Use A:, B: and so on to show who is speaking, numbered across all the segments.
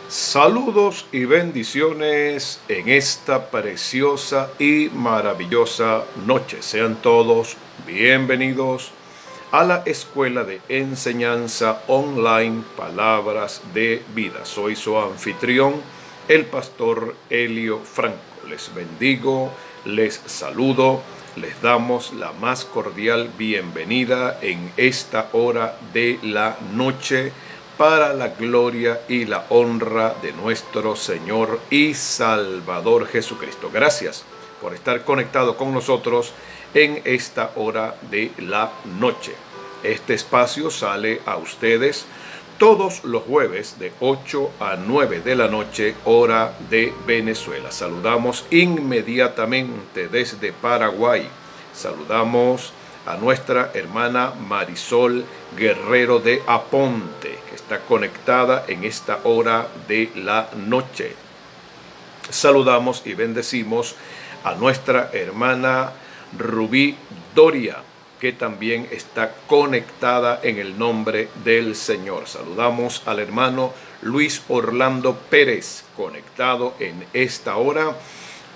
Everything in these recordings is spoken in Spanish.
A: Saludos y bendiciones en esta preciosa y maravillosa noche. Sean todos bienvenidos a la Escuela de Enseñanza Online Palabras de Vida. Soy su anfitrión, el pastor Elio Franco. Les bendigo, les saludo, les damos la más cordial bienvenida en esta hora de la noche, para la gloria y la honra de nuestro Señor y Salvador Jesucristo. Gracias por estar conectado con nosotros en esta hora de la noche. Este espacio sale a ustedes todos los jueves de 8 a 9 de la noche, hora de Venezuela. Saludamos inmediatamente desde Paraguay. Saludamos a nuestra hermana Marisol Guerrero de Aponte, que está conectada en esta hora de la noche. Saludamos y bendecimos a nuestra hermana Rubí Doria, que también está conectada en el nombre del Señor. Saludamos al hermano Luis Orlando Pérez, conectado en esta hora,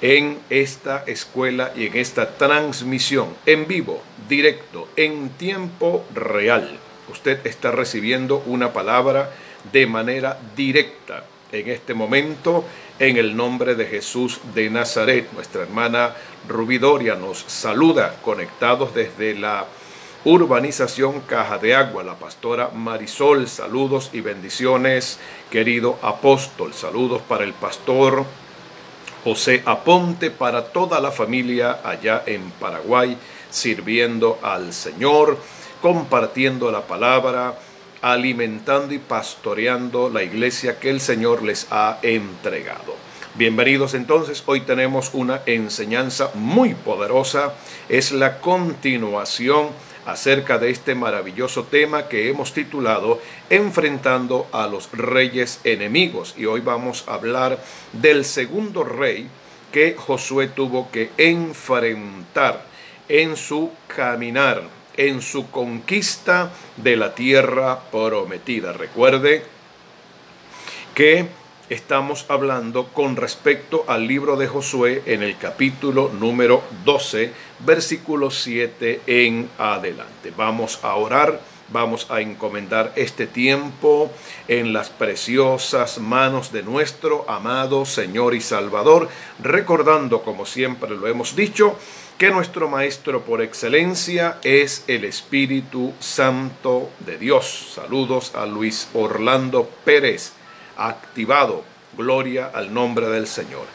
A: en esta escuela y en esta transmisión en vivo, directo, en tiempo real. Usted está recibiendo una palabra de manera directa en este momento, en el nombre de Jesús de Nazaret. Nuestra hermana Rubí Doria nos saluda, conectados desde la urbanización Caja de Agua. La pastora Marisol, saludos y bendiciones, querido apóstol. Saludos para el pastor José Aponte, para toda la familia allá en Paraguay, sirviendo al Señor, compartiendo la palabra, alimentando y pastoreando la iglesia que el Señor les ha entregado. Bienvenidos entonces. Hoy tenemos una enseñanza muy poderosa. Es la continuación acerca de este maravilloso tema que hemos titulado Enfrentando a los Reyes Enemigos. Y hoy vamos a hablar del segundo rey que Josué tuvo que enfrentar en su caminar, en su conquista de la tierra prometida. Recuerde que estamos hablando con respecto al libro de Josué en el capítulo número 12, versículo 7 en adelante. Vamos a orar, vamos a encomendar este tiempo en las preciosas manos de nuestro amado Señor y Salvador, recordando, como siempre lo hemos dicho, que nuestro Maestro por excelencia es el Espíritu Santo de Dios. Saludos a Luis Orlando Pérez, activado. Gloria al nombre del Señor.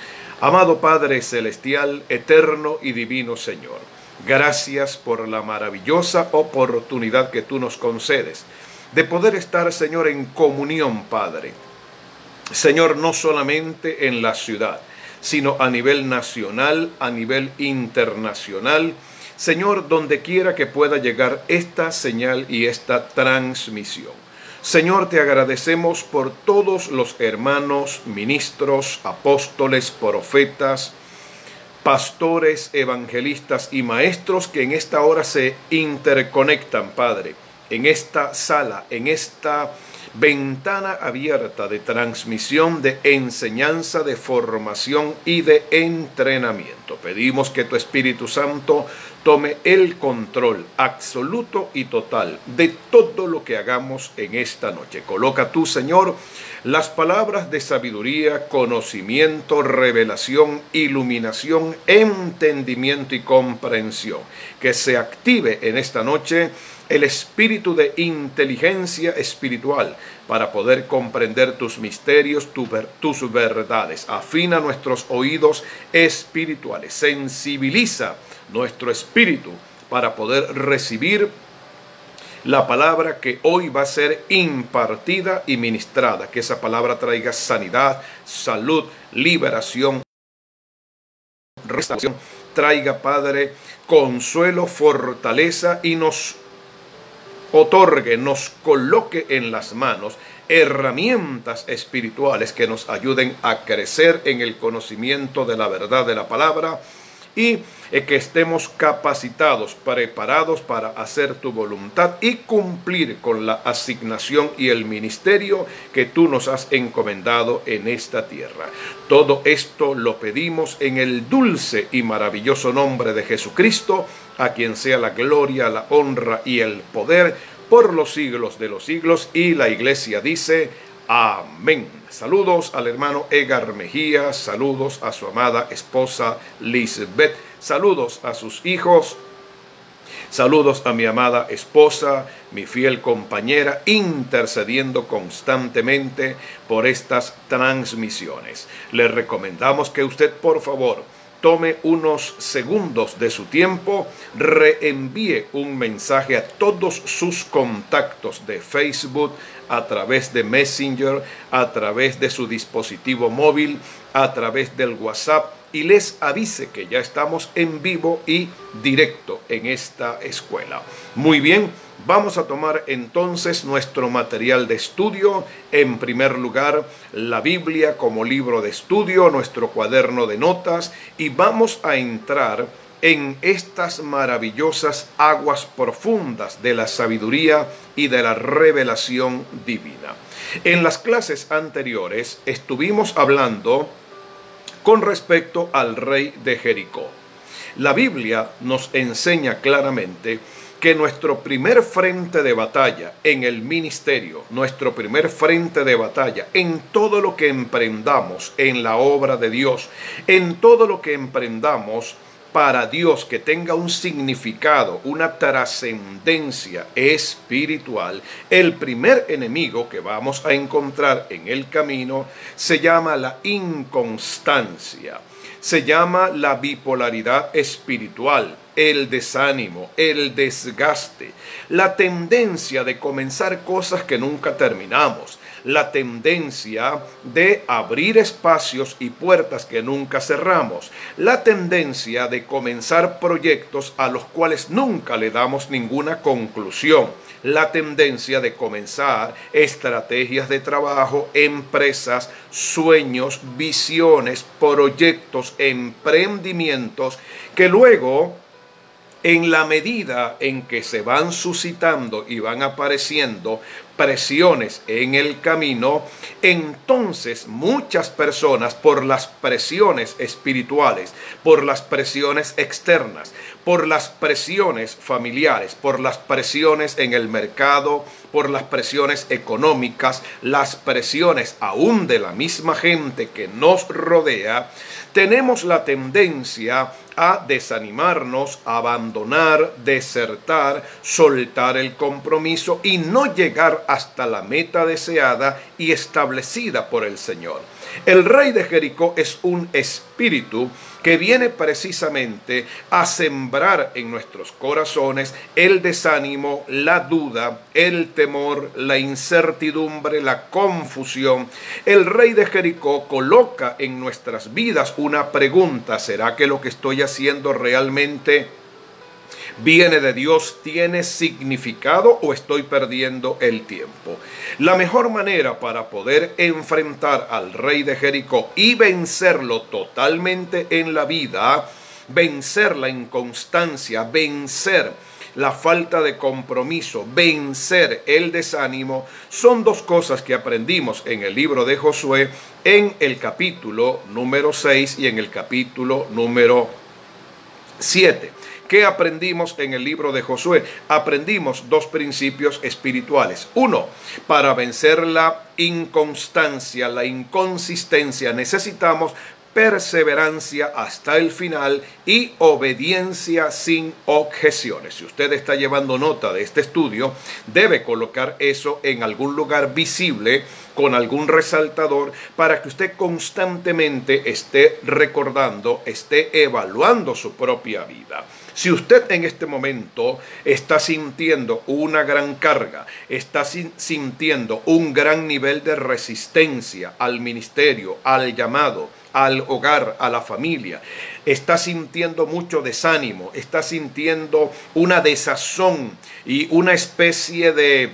A: Amado Padre Celestial, eterno y divino Señor, gracias por la maravillosa oportunidad que tú nos concedes de poder estar, Señor, en comunión, Padre. Señor, no solamente en la ciudad, sino a nivel nacional, a nivel internacional. Señor, donde quiera que pueda llegar esta señal y esta transmisión. Señor, te agradecemos por todos los hermanos, ministros, apóstoles, profetas, pastores, evangelistas y maestros que en esta hora se interconectan, Padre, en esta sala, en esta ventana abierta de transmisión, de enseñanza, de formación y de entrenamiento. Pedimos que tu Espíritu Santo tome el control absoluto y total de todo lo que hagamos en esta noche. Coloca tú, Señor, las palabras de sabiduría, conocimiento, revelación, iluminación, entendimiento y comprensión. Que se active en esta noche el espíritu de inteligencia espiritual para poder comprender tus misterios, tus verdades. Afina nuestros oídos espirituales, sensibiliza nuestro espíritu para poder recibir la palabra que hoy va a ser impartida y ministrada. Que esa palabra traiga sanidad, salud, liberación, restauración. Traiga, Padre, consuelo, fortaleza y nos otorgue, nos coloque en las manos herramientas espirituales que nos ayuden a crecer en el conocimiento de la verdad de la palabra y que estemos capacitados, preparados para hacer tu voluntad y cumplir con la asignación y el ministerio que tú nos has encomendado en esta tierra. Todo esto lo pedimos en el dulce y maravilloso nombre de Jesucristo, a quien sea la gloria, la honra y el poder por los siglos de los siglos. Y la iglesia dice: amén. Saludos al hermano Edgar Mejía, saludos a su amada esposa Lisbeth, saludos a sus hijos, saludos a mi amada esposa, mi fiel compañera, intercediendo constantemente por estas transmisiones. Le recomendamos que usted, por favor, tome unos segundos de su tiempo, reenvíe un mensaje a todos sus contactos de Facebook, a través de Messenger, a través de su dispositivo móvil, a través del WhatsApp, y les avise que ya estamos en vivo y directo en esta escuela. Muy bien, vamos a tomar entonces nuestro material de estudio. En primer lugar, la Biblia como libro de estudio, nuestro cuaderno de notas, y vamos a entrar en estas maravillosas aguas profundas de la sabiduría y de la revelación divina. En las clases anteriores estuvimos hablando con respecto al rey de Jericó. La Biblia nos enseña claramente que nuestro primer frente de batalla en el ministerio, nuestro primer frente de batalla en todo lo que emprendamos en la obra de Dios, en todo lo que emprendamos para Dios, que tenga un significado, una trascendencia espiritual, el primer enemigo que vamos a encontrar en el camino se llama la inconstancia, se llama la bipolaridad espiritual, el desánimo, el desgaste, la tendencia de comenzar cosas que nunca terminamos, la tendencia de abrir espacios y puertas que nunca cerramos, la tendencia de comenzar proyectos a los cuales nunca le damos ninguna conclusión, la tendencia de comenzar estrategias de trabajo, empresas, sueños, visiones, proyectos, emprendimientos que luego, en la medida en que se van suscitando y van apareciendo presiones en el camino, entonces muchas personas, por las presiones espirituales, por las presiones externas, por las presiones familiares, por las presiones en el mercado, por las presiones económicas, las presiones aún de la misma gente que nos rodea, tenemos la tendencia a desanimarnos, a abandonar, desertar, soltar el compromiso y no llegar hasta la meta deseada y establecida por el Señor. El rey de Jericó es un espíritu que viene precisamente a sembrar en nuestros corazones el desánimo, la duda, el temor, la incertidumbre, la confusión. El rey de Jericó coloca en nuestras vidas una pregunta: ¿será que lo que estoy haciendo realmente viene de Dios, tiene significado, o estoy perdiendo el tiempo? La mejor manera para poder enfrentar al rey de Jericó y vencerlo totalmente en la vida, vencer la inconstancia, vencer la falta de compromiso, vencer el desánimo, son dos cosas que aprendimos en el libro de Josué, en el capítulo número 6 y en el capítulo número 7. ¿Qué aprendimos en el libro de Josué? Aprendimos dos principios espirituales. Uno, para vencer la inconstancia, la inconsistencia, necesitamos perseverancia hasta el final y obediencia sin objeciones. Si usted está llevando nota de este estudio, debe colocar eso en algún lugar visible, con algún resaltador, para que usted constantemente esté recordando, esté evaluando su propia vida. Si usted en este momento está sintiendo una gran carga, está sintiendo un gran nivel de resistencia al ministerio, al llamado, al hogar, a la familia, está sintiendo mucho desánimo, está sintiendo una desazón y una especie de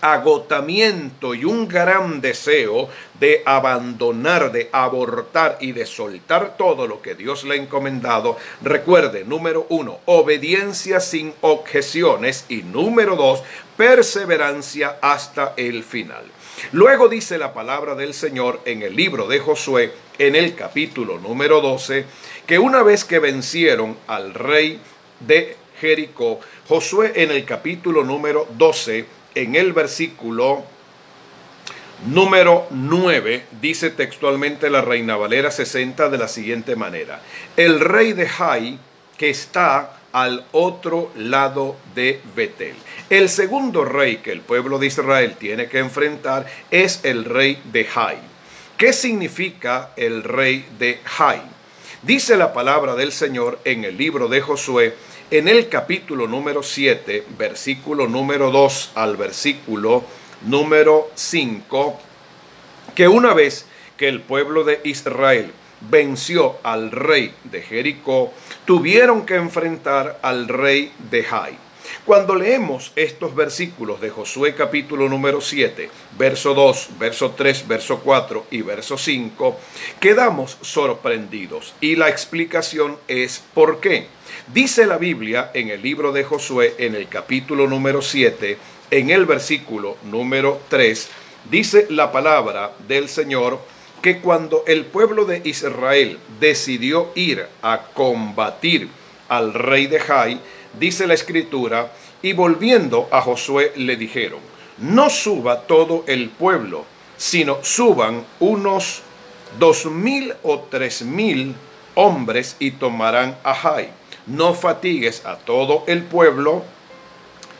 A: agotamiento y un gran deseo de abandonar, de abortar y de soltar todo lo que Dios le ha encomendado. Recuerde, número 1, obediencia sin objeciones, y número 2, perseverancia hasta el final. Luego dice la palabra del Señor en el libro de Josué, en el capítulo número 12, que una vez que vencieron al rey de Jericó, Josué en el capítulo número 12, en el versículo número 9, dice textualmente la Reina Valera 60 de la siguiente manera: el rey de Jai, que está al otro lado de Betel. El segundo rey que el pueblo de Israel tiene que enfrentar es el rey de Jai. ¿Qué significa el rey de Jai? Dice la palabra del Señor en el libro de Josué, en el capítulo número 7, versículo número 2 al versículo número 5, que una vez que el pueblo de Israel venció al rey de Jericó, tuvieron que enfrentar al rey de Jai. Cuando leemos estos versículos de Josué capítulo número 7, verso 2, verso 3, verso 4 y verso 5, quedamos sorprendidos. Y la explicación es ¿por qué? Dice la Biblia en el libro de Josué, en el capítulo número 7, en el versículo número 3, dice la palabra del Señor que cuando el pueblo de Israel decidió ir a combatir al rey de Jai, dice la escritura, y volviendo a Josué le dijeron: no suba todo el pueblo, sino suban unos 2,000 o 3,000 hombres y tomarán a Jai. No fatigues a todo el pueblo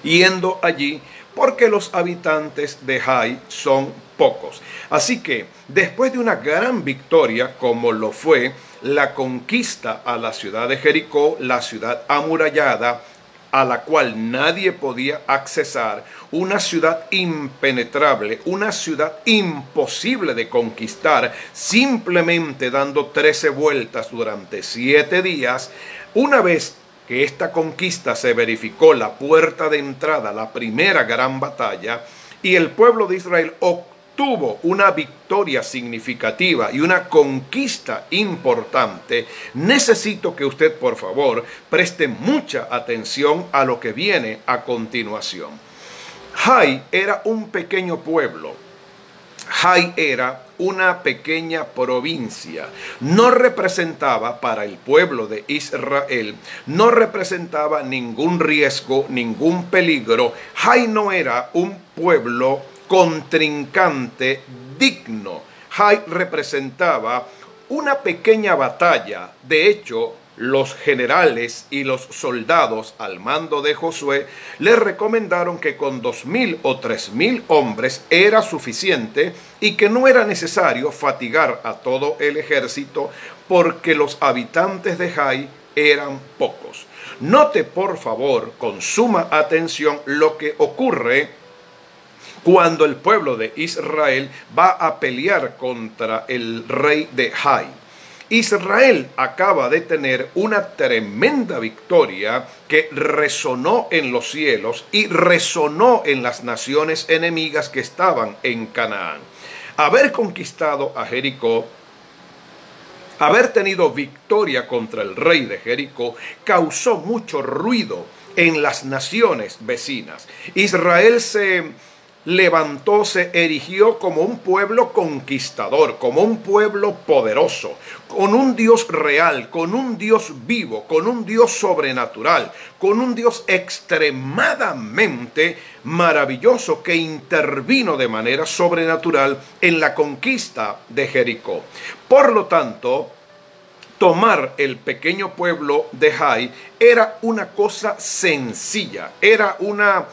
A: yendo allí, porque los habitantes de Jai son pocos. Así que después de una gran victoria, como lo fue la conquista a la ciudad de Jericó, la ciudad amurallada, a la cual nadie podía accesar, una ciudad impenetrable, una ciudad imposible de conquistar, simplemente dando 13 vueltas durante 7 días, una vez que esta conquista se verificó, la puerta de entrada, la primera gran batalla, y el pueblo de Israel obtuvo una victoria significativa y una conquista importante, necesito que usted, por favor, preste mucha atención a lo que viene a continuación. Jai era un pequeño pueblo. Jai era una pequeña provincia. No representaba para el pueblo de Israel, no representaba ningún riesgo, ningún peligro. Jai no era un pueblo contrincante digno. Jai representaba una pequeña batalla. De hecho, los generales y los soldados al mando de Josué le recomendaron que con 2,000 o 3,000 hombres era suficiente y que no era necesario fatigar a todo el ejército porque los habitantes de Jai eran pocos. Note por favor con suma atención lo que ocurre cuando el pueblo de Israel va a pelear contra el rey de Jai. Israel acaba de tener una tremenda victoria que resonó en los cielos y resonó en las naciones enemigas que estaban en Canaán. Haber conquistado a Jericó, haber tenido victoria contra el rey de Jericó, causó mucho ruido en las naciones vecinas. Israel se levantó, se erigió como un pueblo conquistador, como un pueblo poderoso, con un Dios real, con un Dios vivo, con un Dios sobrenatural, con un Dios extremadamente maravilloso que intervino de manera sobrenatural en la conquista de Jericó. Por lo tanto, tomar el pequeño pueblo de Jai era una cosa sencilla, era una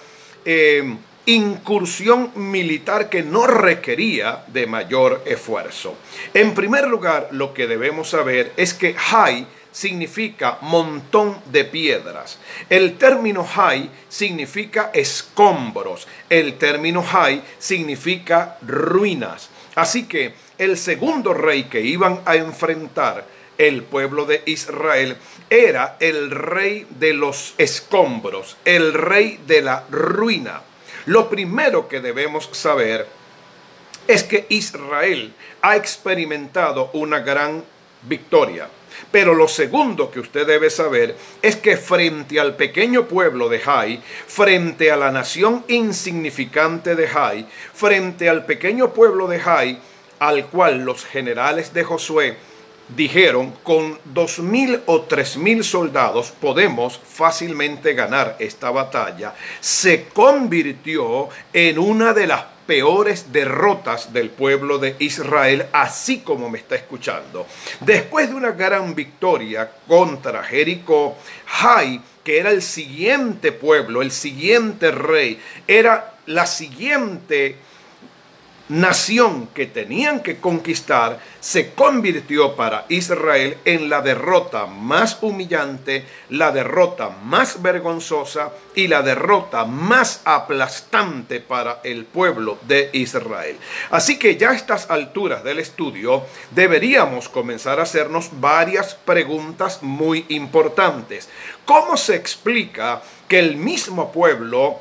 A: incursión militar que no requería de mayor esfuerzo. En primer lugar, lo que debemos saber es que Jai significa montón de piedras. El término Jai significa escombros. El término Jai significa ruinas. Así que el segundo rey que iban a enfrentar el pueblo de Israel era el rey de los escombros, el rey de la ruina. Lo primero que debemos saber es que Israel ha experimentado una gran victoria. Pero lo segundo que usted debe saber es que frente al pequeño pueblo de Jai, frente a la nación insignificante de Jai, frente al pequeño pueblo de Jai, al cual los generales de Josué dijeron, con 2,000 o 3,000 soldados podemos fácilmente ganar esta batalla, se convirtió en una de las peores derrotas del pueblo de Israel, así como me está escuchando. Después de una gran victoria contra Jericó, Jai, que era el siguiente pueblo, el siguiente rey, era la siguiente nación que tenían que conquistar, se convirtió para Israel en la derrota más humillante, la derrota más vergonzosa y la derrota más aplastante para el pueblo de Israel. Así que ya a estas alturas del estudio deberíamos comenzar a hacernos varias preguntas muy importantes. ¿Cómo se explica que el mismo pueblo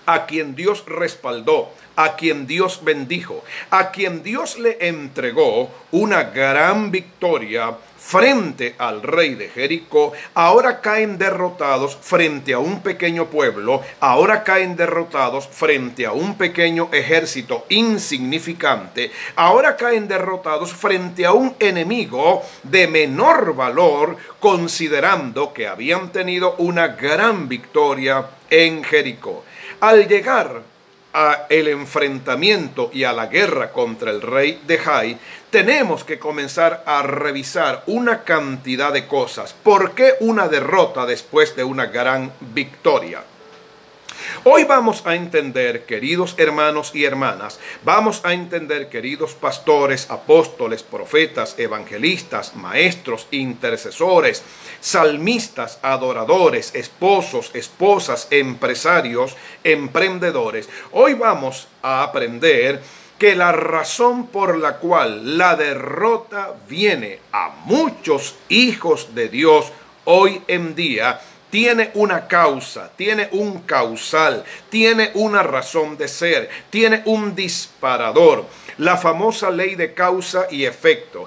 A: a quien Dios respaldó, a quien Dios bendijo, a quien Dios le entregó una gran victoria frente al rey de Jericó, ahora caen derrotados frente a un pequeño pueblo, ahora caen derrotados frente a un pequeño ejército insignificante, ahora caen derrotados frente a un enemigo de menor valor, considerando que habían tenido una gran victoria en Jericó? Al llegar a el enfrentamiento y a la guerra contra el rey de Jai, tenemos que comenzar a revisar una cantidad de cosas. ¿Por qué una derrota después de una gran victoria? Hoy vamos a entender, queridos hermanos y hermanas, vamos a entender, queridos pastores, apóstoles, profetas, evangelistas, maestros, intercesores, salmistas, adoradores, esposos, esposas, empresarios, emprendedores. Hoy vamos a aprender que la razón por la cual la derrota viene a muchos hijos de Dios hoy en día tiene una causa, tiene un causal, tiene una razón de ser, tiene un disparador. La famosa ley de causa y efecto.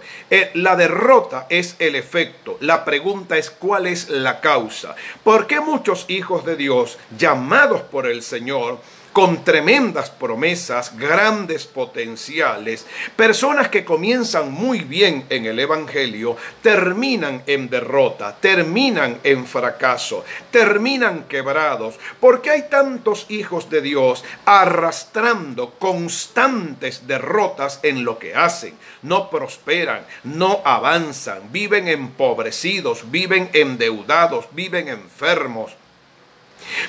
A: La derrota es el efecto. La pregunta es, ¿cuál es la causa? ¿Por qué muchos hijos de Dios, llamados por el Señor, con tremendas promesas, grandes potenciales, personas que comienzan muy bien en el evangelio, terminan en derrota, terminan en fracaso, terminan quebrados? ¿Por qué hay tantos hijos de Dios arrastrando constantes derrotas en lo que hacen? No prosperan, no avanzan, viven empobrecidos, viven endeudados, viven enfermos,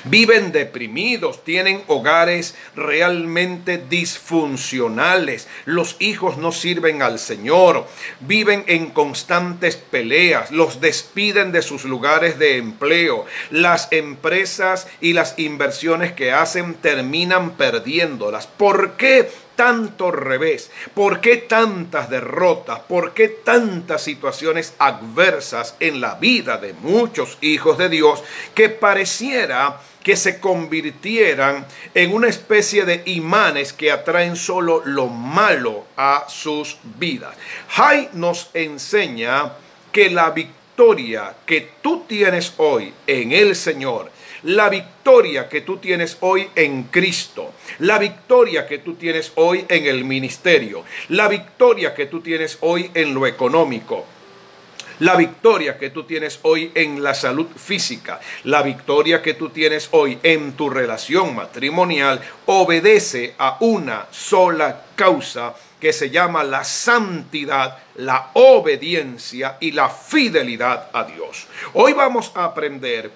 A: viven deprimidos, tienen hogares realmente disfuncionales, los hijos no sirven al Señor, viven en constantes peleas, los despiden de sus lugares de empleo, las empresas y las inversiones que hacen terminan perdiéndolas? ¿Por qué tanto revés? ¿Por qué tantas derrotas? ¿Por qué tantas situaciones adversas en la vida de muchos hijos de Dios que pareciera que se convirtieran en una especie de imanes que atraen solo lo malo a sus vidas? Jai nos enseña que la victoria que tú tienes hoy en el Señor, la victoria que tú tienes hoy en Cristo, la victoria que tú tienes hoy en el ministerio, la victoria que tú tienes hoy en lo económico, la victoria que tú tienes hoy en la salud física, la victoria que tú tienes hoy en tu relación matrimonial, obedece a una sola causa que se llama la santidad, la obediencia y la fidelidad a Dios. Hoy vamos a aprender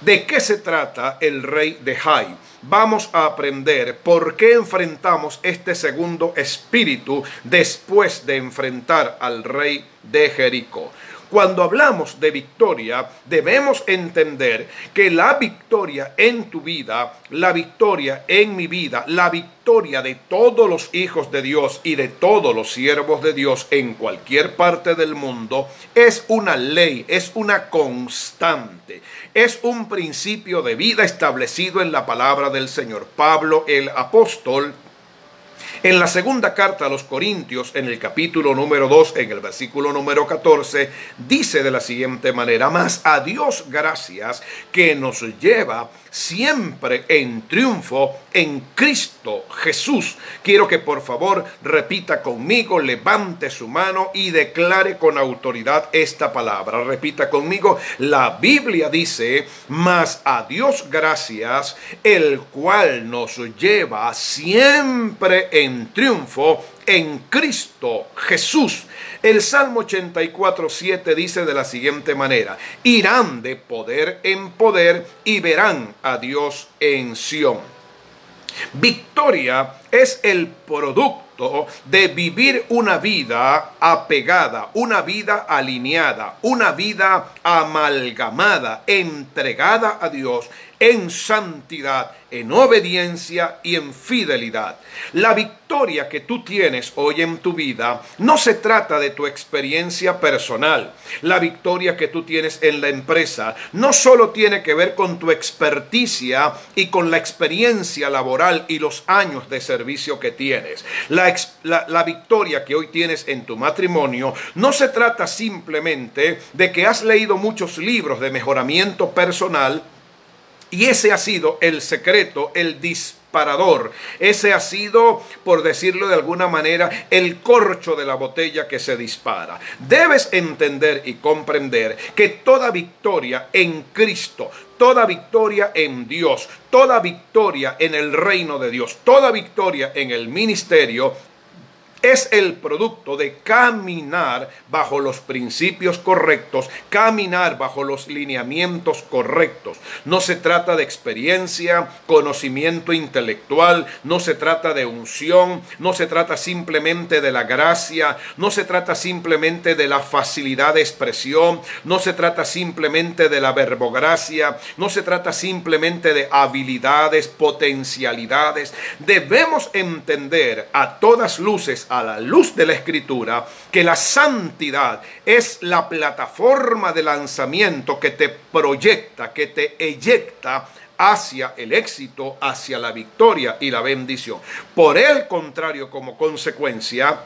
A: ¿de qué se trata el rey de Jai? Vamos a aprender por qué enfrentamos este segundo espíritu después de enfrentar al rey de Jericó. Cuando hablamos de victoria, debemos entender que la victoria en tu vida, la victoria en mi vida, la victoria de todos los hijos de Dios y de todos los siervos de Dios en cualquier parte del mundo, es una ley, es una constante, es un principio de vida establecido en la palabra del Señor. Pablo, el apóstol, en la segunda carta a los Corintios, en el capítulo número 2, en el versículo número 14, dice de la siguiente manera: mas a Dios gracias, que nos lleva siempre en triunfo en Cristo Jesús. Quiero que por favor repita conmigo, levante su mano y declare con autoridad esta palabra. Repita conmigo: la Biblia dice, mas a Dios gracias, el cual nos lleva siempre en triunfo en Cristo Jesús. El Salmo 84:7 dice de la siguiente manera: irán de poder en poder y verán a Dios en Sión. Victoria es el producto de vivir una vida apegada, una vida alineada, una vida amalgamada, entregada a Dios en santidad, en obediencia y en fidelidad. La victoria que tú tienes hoy en tu vida no se trata de tu experiencia personal. La victoria que tú tienes en la empresa no solo tiene que ver con tu experticia y con la experiencia laboral y los años de servicio que tienes. La victoria que hoy tienes en tu matrimonio no se trata simplemente de que has leído muchos libros de mejoramiento personal y ese ha sido el secreto, el disparador. Ese ha sido, por decirlo de alguna manera, el corcho de la botella que se dispara. Debes entender y comprender que toda victoria en Cristo, toda victoria en Dios, toda victoria en el reino de Dios, toda victoria en el ministerio es el producto de caminar bajo los principios correctos, caminar bajo los lineamientos correctos. No se trata de experiencia, conocimiento intelectual, no se trata de unción, no se trata simplemente de la gracia, no se trata simplemente de la facilidad de expresión, no se trata simplemente de la verbogracia, no se trata simplemente de habilidades, potencialidades. Debemos entender a todas luces, a la luz de la Escritura, que la santidad es la plataforma de lanzamiento que te proyecta, que te eyecta hacia el éxito, hacia la victoria y la bendición. Por el contrario, como consecuencia,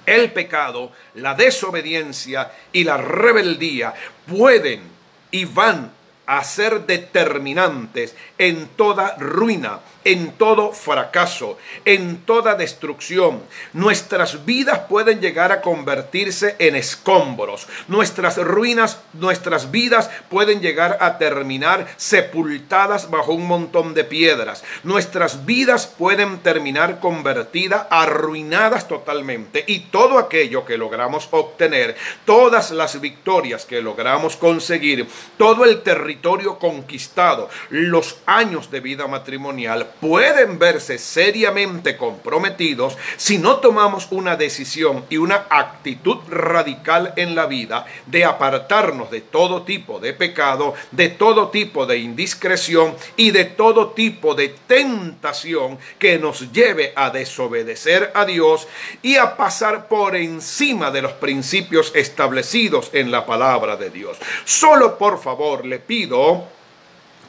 A: el pecado, la desobediencia y la rebeldía pueden y van a ser determinantes en toda ruina, en todo fracaso, en toda destrucción. Nuestras vidas pueden llegar a convertirse en escombros. Nuestras ruinas, nuestras vidas pueden llegar a terminar sepultadas bajo un montón de piedras. Nuestras vidas pueden terminar convertidas, arruinadas totalmente. Y todo aquello que logramos obtener, todas las victorias que logramos conseguir, todo el territorio conquistado, los años de vida matrimonial, pueden verse seriamente comprometidos si no tomamos una decisión y una actitud radical en la vida de apartarnos de todo tipo de pecado, de todo tipo de indiscreción y de todo tipo de tentación que nos lleve a desobedecer a Dios y a pasar por encima de los principios establecidos en la palabra de Dios. Solo por favor le pido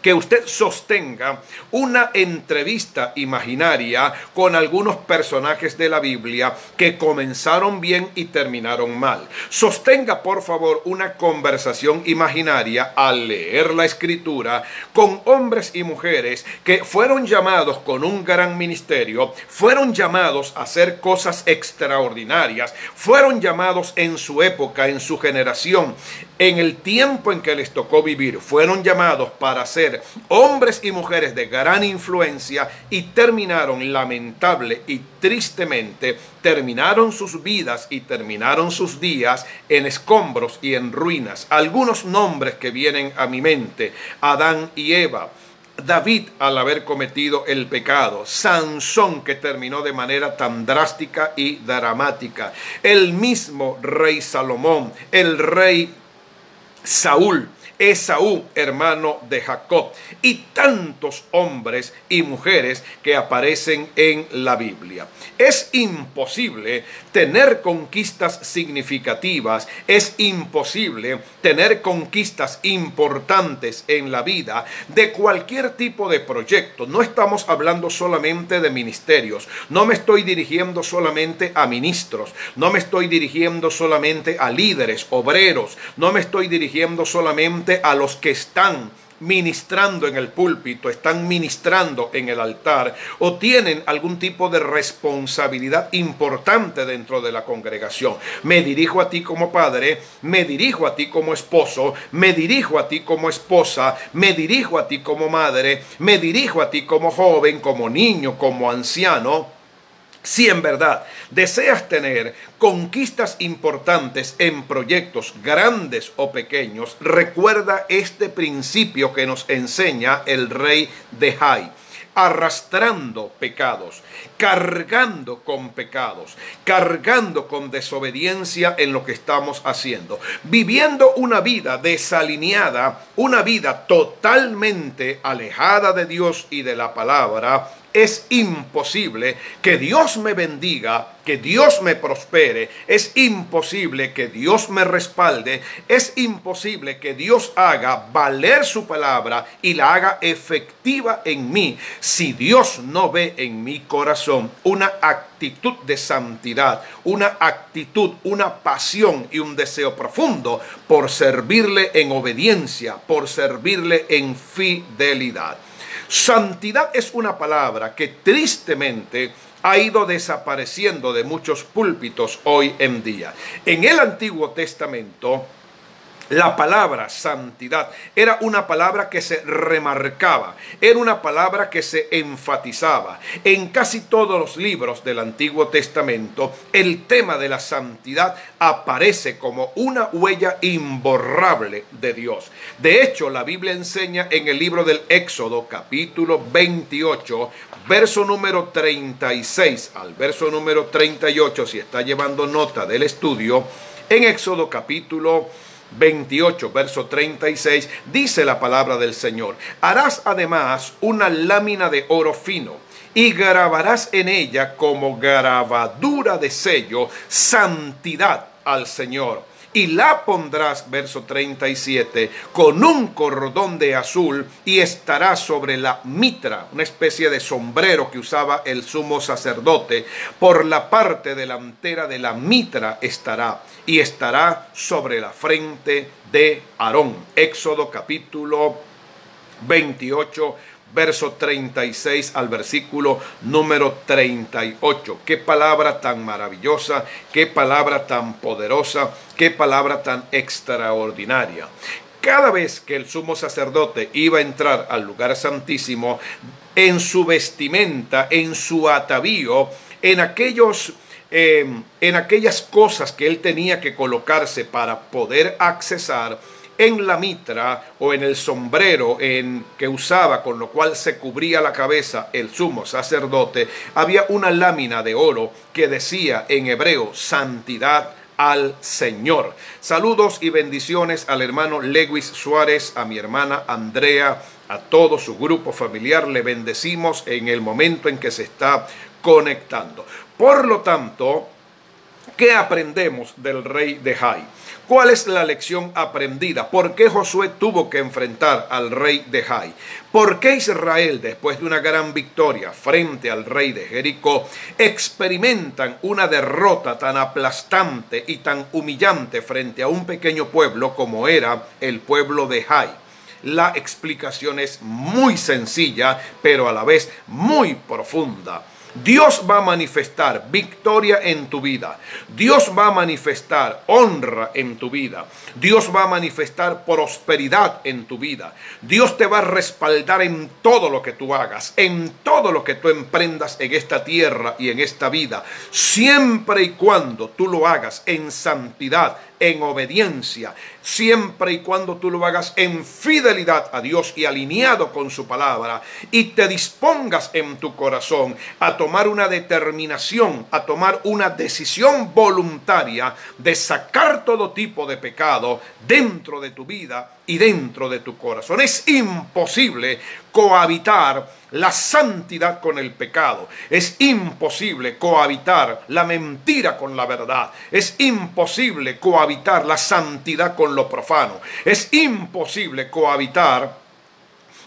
A: que usted sostenga una entrevista imaginaria con algunos personajes de la Biblia que comenzaron bien y terminaron mal. Sostenga, por favor, una conversación imaginaria al leer la Escritura con hombres y mujeres que fueron llamados con un gran ministerio, fueron llamados a hacer cosas extraordinarias, fueron llamados en su época, en su generación, en el tiempo en que les tocó vivir, fueron llamados para ser hombres y mujeres de gran influencia y terminaron lamentable y tristemente, terminaron sus vidas y terminaron sus días en escombros y en ruinas. Algunos nombres que vienen a mi mente: Adán y Eva, David al haber cometido el pecado, Sansón que terminó de manera tan drástica y dramática, el mismo rey Salomón, el rey Saúl, Esaú, hermano de Jacob, y tantos hombres y mujeres que aparecen en la Biblia. Es imposible tener conquistas significativas, es imposible tener conquistas importantes en la vida de cualquier tipo de proyecto. No estamos hablando solamente de ministerios, no me estoy dirigiendo solamente a ministros, no me estoy dirigiendo solamente a líderes, obreros, no me estoy dirigiendo solamente a los que están ministrando en el púlpito, están ministrando en el altar o tienen algún tipo de responsabilidad importante dentro de la congregación. Me dirijo a ti como padre, me dirijo a ti como esposo, me dirijo a ti como esposa, me dirijo a ti como madre, me dirijo a ti como joven, como niño, como anciano. Si en verdad deseas tener conquistas importantes en proyectos grandes o pequeños, recuerda este principio que nos enseña el rey de Jai. Arrastrando pecados, cargando con pecados, cargando con desobediencia en lo que estamos haciendo, viviendo una vida desalineada, una vida totalmente alejada de Dios y de la palabra. Es imposible que Dios me bendiga, que Dios me prospere. Es imposible que Dios me respalde. Es imposible que Dios haga valer su palabra y la haga efectiva en mí si Dios no ve en mi corazón una actitud de santidad, una actitud, una pasión y un deseo profundo por servirle en obediencia, por servirle en fidelidad. Santidad es una palabra que tristemente ha ido desapareciendo de muchos púlpitos hoy en día. En el Antiguo Testamento, la palabra santidad era una palabra que se remarcaba, era una palabra que se enfatizaba. En casi todos los libros del Antiguo Testamento, el tema de la santidad aparece como una huella imborrable de Dios. De hecho, la Biblia enseña en el libro del Éxodo, capítulo 28, verso número 36 al verso número 38, si está llevando nota del estudio, en Éxodo capítulo 28, verso 36, dice la palabra del Señor: harás además una lámina de oro fino y grabarás en ella como grabadura de sello santidad al Señor. Y la pondrás, verso 37, con un cordón de azul y estará sobre la mitra, una especie de sombrero que usaba el sumo sacerdote. Por la parte delantera de la mitra estará y estará sobre la frente de Aarón. Éxodo capítulo 28, verso 36 al versículo número 38. Qué palabra tan maravillosa, qué palabra tan poderosa, qué palabra tan extraordinaria. Cada vez que el sumo sacerdote iba a entrar al lugar santísimo, en su vestimenta, en su atavío, en aquellas cosas que él tenía que colocarse para poder accesar, en la mitra o en el sombrero que usaba, con lo cual se cubría la cabeza el sumo sacerdote, había una lámina de oro que decía en hebreo: santidad al Señor. Saludos y bendiciones al hermano Lewis Suárez, a mi hermana Andrea, a todo su grupo familiar. Le bendecimos en el momento en que se está conectando. Por lo tanto, ¿qué aprendemos del rey de Jai? ¿Cuál es la lección aprendida? ¿Por qué Josué tuvo que enfrentar al rey de Jai? ¿Por qué Israel, después de una gran victoria frente al rey de Jericó, experimentan una derrota tan aplastante y tan humillante frente a un pequeño pueblo como era el pueblo de Jai? La explicación es muy sencilla, pero a la vez muy profunda. Dios va a manifestar victoria en tu vida. Dios va a manifestar honra en tu vida. Dios va a manifestar prosperidad en tu vida. Dios te va a respaldar en todo lo que tú hagas, en todo lo que tú emprendas en esta tierra y en esta vida, siempre y cuando tú lo hagas en santidad, en obediencia, siempre y cuando tú lo hagas en fidelidad a Dios y alineado con su palabra, y te dispongas en tu corazón a tomar una determinación, a tomar una decisión voluntaria de sacar todo tipo de pecado dentro de tu vida y dentro de tu corazón. Es imposible cohabitar la santidad con el pecado. Es imposible cohabitar la mentira con la verdad. Es imposible cohabitar la santidad con lo profano. Es imposible cohabitar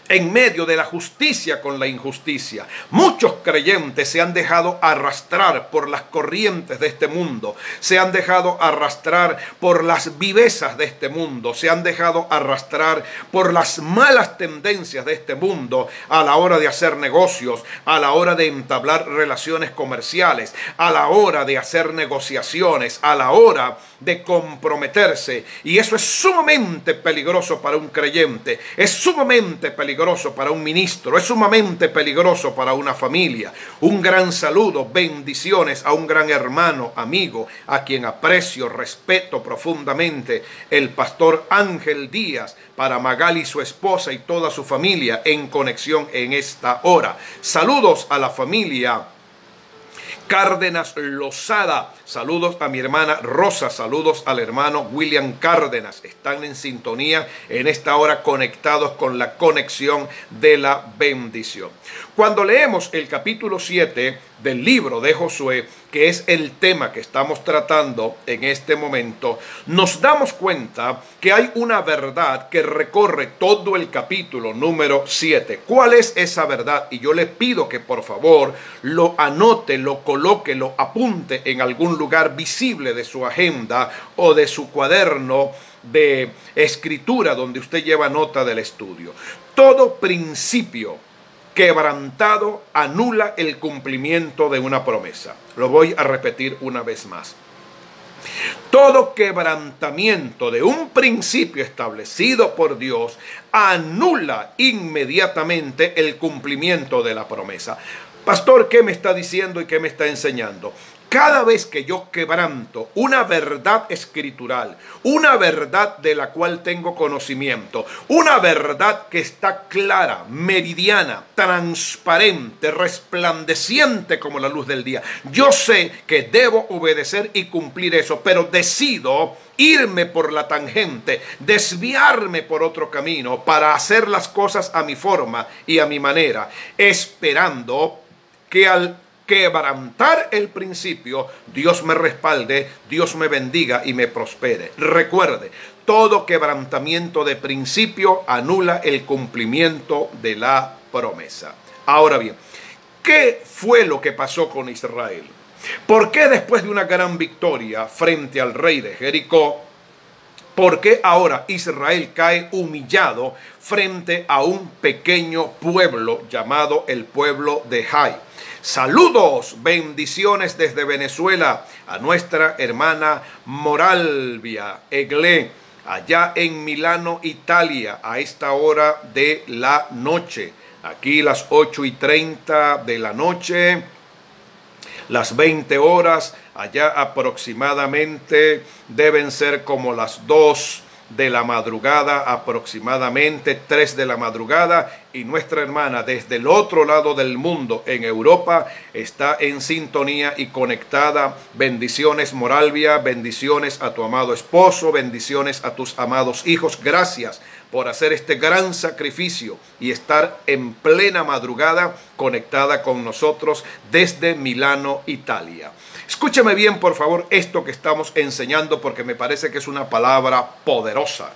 A: en medio de la justicia con la injusticia. Muchos creyentes se han dejado arrastrar por las corrientes de este mundo, se han dejado arrastrar por las vivezas de este mundo, se han dejado arrastrar por las malas tendencias de este mundo a la hora de hacer negocios, a la hora de entablar relaciones comerciales, a la hora de hacer negociaciones, a la hora de comprometerse. Y eso es sumamente peligroso para un creyente, es sumamente peligroso para un ministro, es sumamente peligroso para una familia. Un gran saludo, bendiciones a un gran hermano, amigo, a quien aprecio, respeto profundamente, el pastor Ángel Díaz, para Magali, su esposa y toda su familia en conexión en esta hora. Saludos a la familia Cárdenas Lozada, saludos a mi hermana Rosa, saludos al hermano William Cárdenas, están en sintonía en esta hora conectados con la conexión de la bendición. Cuando leemos el capítulo 7 del libro de Josué, que es el tema que estamos tratando en este momento, nos damos cuenta que hay una verdad que recorre todo el capítulo número 7. ¿Cuál es esa verdad? Y yo le pido que por favor lo anote, lo coloque, lo apunte en algún lugar visible de su agenda o de su cuaderno de escritura donde usted lleva nota del estudio. Todo principio quebrantado anula el cumplimiento de una promesa. Lo voy a repetir una vez más. Todo quebrantamiento de un principio establecido por Dios anula inmediatamente el cumplimiento de la promesa. Pastor, ¿qué me está diciendo y qué me está enseñando? Cada vez que yo quebranto una verdad escritural, una verdad de la cual tengo conocimiento, una verdad que está clara, meridiana, transparente, resplandeciente como la luz del día, yo sé que debo obedecer y cumplir eso, pero decido irme por la tangente, desviarme por otro camino para hacer las cosas a mi forma y a mi manera, esperando que al quebrantar el principio, Dios me respalde, Dios me bendiga y me prospere. Recuerde, todo quebrantamiento de principio anula el cumplimiento de la promesa. Ahora bien, ¿qué fue lo que pasó con Israel? ¿Por qué después de una gran victoria frente al rey de Jericó, por qué ahora Israel cae humillado frente a un pequeño pueblo llamado el pueblo de Jai? Saludos, bendiciones desde Venezuela a nuestra hermana Moralvia Eglé, allá en Milano, Italia, a esta hora de la noche. Aquí las 8:30 de la noche, las 20 horas, allá aproximadamente deben ser como las 2 de la madrugada, aproximadamente 3 de la madrugada, y nuestra hermana desde el otro lado del mundo en Europa está en sintonía y conectada. Bendiciones, Moralvia, bendiciones a tu amado esposo, bendiciones a tus amados hijos. Gracias por hacer este gran sacrificio y estar en plena madrugada conectada con nosotros desde Milano, Italia. Escúcheme bien, por favor, esto que estamos enseñando, porque me parece que es una palabra poderosa.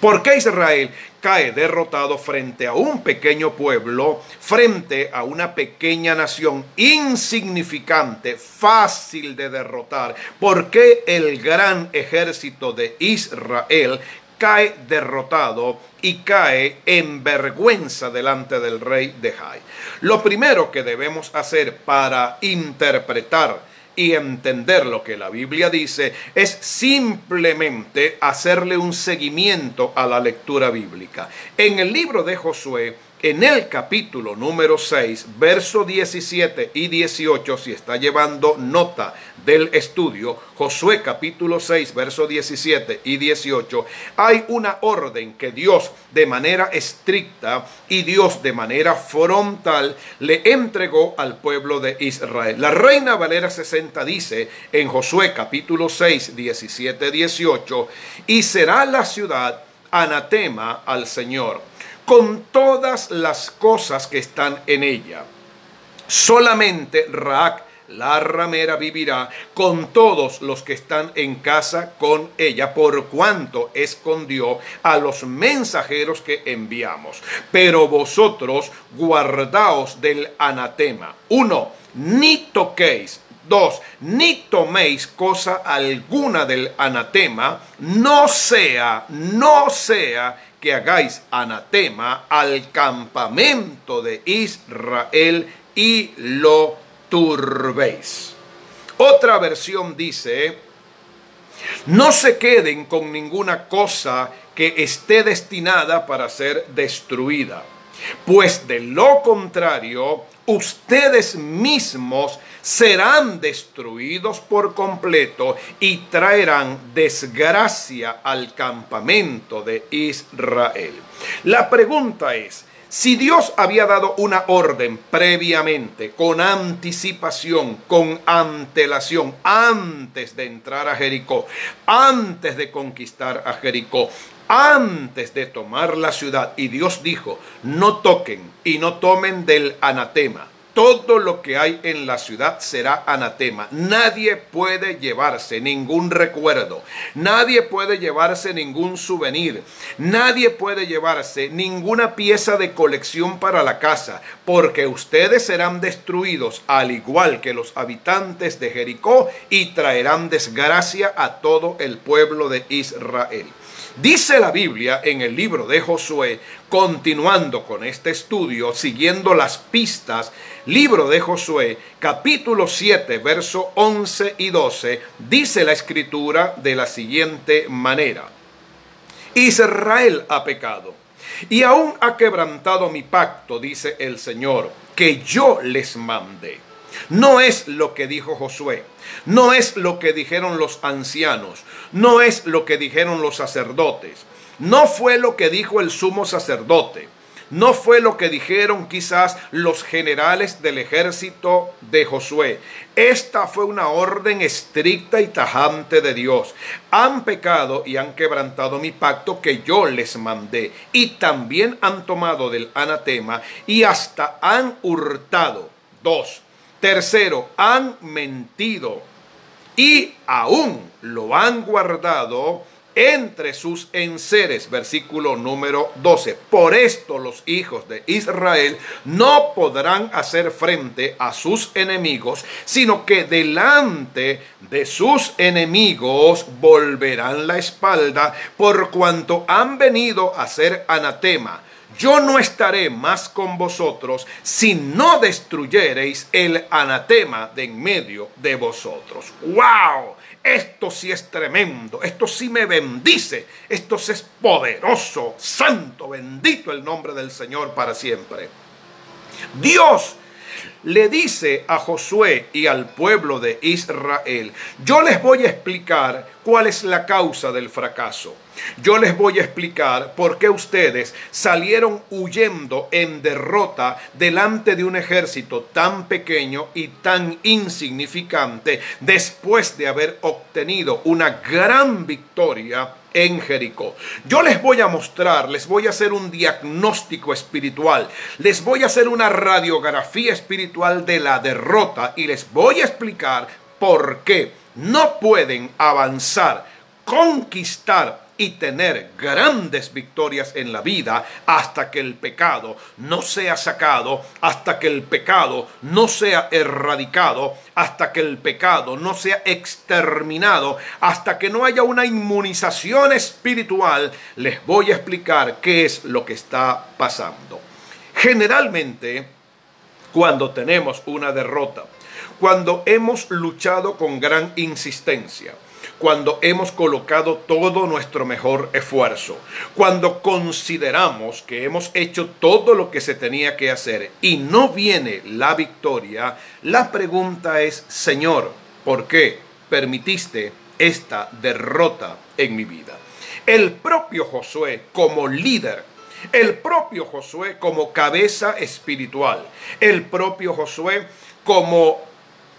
A: ¿Por qué Israel cae derrotado frente a un pequeño pueblo, frente a una pequeña nación insignificante, fácil de derrotar? ¿Por qué el gran ejército de Israel cae derrotado y cae en vergüenza delante del rey de Jai? Lo primero que debemos hacer para interpretar y entender lo que la Biblia dice es simplemente hacerle un seguimiento a la lectura bíblica. En el libro de Josué, en el capítulo número 6, verso 17 y 18, si está llevando nota del estudio, Josué capítulo 6, versos 17 y 18, hay una orden que Dios de manera estricta y Dios de manera frontal le entregó al pueblo de Israel. La Reina Valera 60 dice en Josué capítulo 6, 17, 18, y será la ciudad anatema al Señor, con todas las cosas que están en ella. Solamente Raac, la ramera, vivirá con todos los que están en casa con ella, por cuanto escondió a los mensajeros que enviamos. Pero vosotros guardaos del anatema. 1. Ni toquéis. 2. Ni toméis cosa alguna del anatema, no sea que hagáis anatema al campamento de Israel y lo turbéis. Otra versión dice: no se queden con ninguna cosa que esté destinada para ser destruida, pues de lo contrario, ustedes mismos serán destruidos por completo y traerán desgracia al campamento de Israel. La pregunta es: si Dios había dado una orden previamente, con anticipación, con antelación, antes de entrar a Jericó, antes de conquistar a Jericó, antes de tomar la ciudad, y Dios dijo: no toquen y no tomen del anatema. Todo lo que hay en la ciudad será anatema. Nadie puede llevarse ningún recuerdo. Nadie puede llevarse ningún souvenir. Nadie puede llevarse ninguna pieza de colección para la casa, porque ustedes serán destruidos al igual que los habitantes de Jericó y traerán desgracia a todo el pueblo de Israel. Dice la Biblia en el libro de Josué, continuando con este estudio, siguiendo las pistas, libro de Josué, capítulo 7, versos 11 y 12, dice la escritura de la siguiente manera: Israel ha pecado y aún ha quebrantado mi pacto, dice el Señor, que yo les mandé. No es lo que dijo Josué, no es lo que dijeron los ancianos, no es lo que dijeron los sacerdotes, no fue lo que dijo el sumo sacerdote, no fue lo que dijeron quizás los generales del ejército de Josué. Esta fue una orden estricta y tajante de Dios. Han pecado y han quebrantado mi pacto que yo les mandé, y también han tomado del anatema y hasta han hurtado. 2. Tercero, han mentido y aún lo han guardado entre sus enseres. Versículo número 12. Por esto los hijos de Israel no podrán hacer frente a sus enemigos, sino que delante de sus enemigos volverán la espalda, por cuanto han venido a ser anatema. Yo no estaré más con vosotros si no destruyereis el anatema de en medio de vosotros. ¡Wow! Esto sí es tremendo, esto sí me bendice, esto sí es poderoso, santo, bendito el nombre del Señor para siempre. Dios le dice a Josué y al pueblo de Israel: yo les voy a explicar cuál es la causa del fracaso. Yo les voy a explicar por qué ustedes salieron huyendo en derrota delante de un ejército tan pequeño y tan insignificante después de haber obtenido una gran victoria en Jericó. Yo les voy a mostrar, les voy a hacer un diagnóstico espiritual, les voy a hacer una radiografía espiritual de la derrota y les voy a explicar por qué no pueden avanzar, conquistar y tener grandes victorias en la vida hasta que el pecado no sea sacado, hasta que el pecado no sea erradicado, hasta que el pecado no sea exterminado, hasta que no haya una inmunización espiritual. Les voy a explicar qué es lo que está pasando. Generalmente, cuando tenemos una derrota, cuando hemos luchado con gran insistencia, cuando hemos colocado todo nuestro mejor esfuerzo, cuando consideramos que hemos hecho todo lo que se tenía que hacer y no viene la victoria, la pregunta es: Señor, ¿Por qué permitiste esta derrota en mi vida? El propio Josué como líder, el propio Josué como cabeza espiritual, el propio Josué como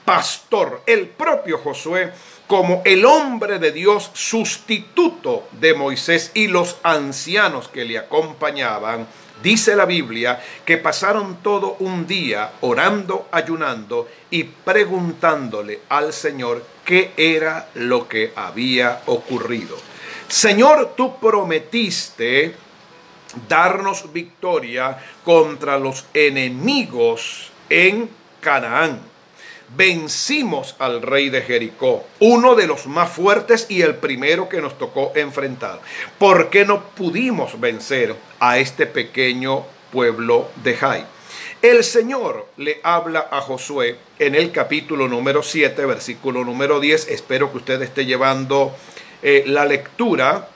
A: pastor, el propio Josué como el hombre de Dios sustituto de Moisés y los ancianos que le acompañaban. Dice la Biblia que pasaron todo un día orando, ayunando y preguntándole al Señor qué era lo que había ocurrido. Señor, tú prometiste darnos victoria contra los enemigos en Canaán. Vencimos al rey de Jericó, uno de los más fuertes y el primero que nos tocó enfrentar. ¿Por qué no pudimos vencer a este pequeño pueblo de Jai? El Señor le habla a Josué en el capítulo número 7, versículo número 10. Espero que usted esté llevando la lectura.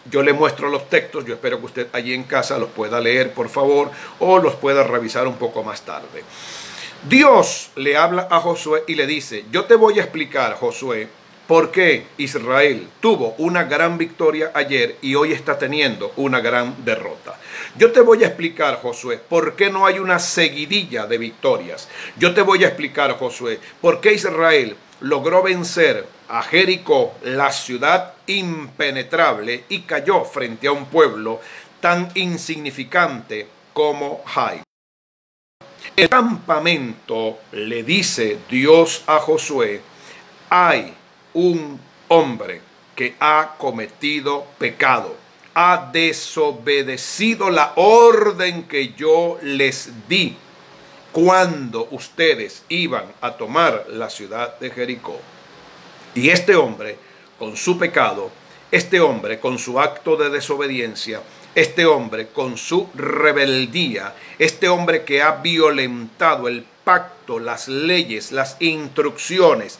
A: Yo le muestro los textos, yo espero que usted allí en casa los pueda leer, por favor, o los pueda revisar un poco más tarde. Dios le habla a Josué y le dice: yo te voy a explicar, Josué, por qué Israel tuvo una gran victoria ayer y hoy está teniendo una gran derrota. Yo te voy a explicar, Josué, por qué no hay una seguidilla de victorias. Yo te voy a explicar, Josué, por qué Israel logró vencer a Jericó, la ciudad impenetrable, y cayó frente a un pueblo tan insignificante como Jai. El campamento, le dice Dios a Josué, hay un hombre que ha cometido pecado, ha desobedecido la orden que yo les di cuando ustedes iban a tomar la ciudad de Jericó. Y este hombre, con su pecado, este hombre con su acto de desobediencia, este hombre con su rebeldía, este hombre que ha violentado el pacto, las leyes, las instrucciones,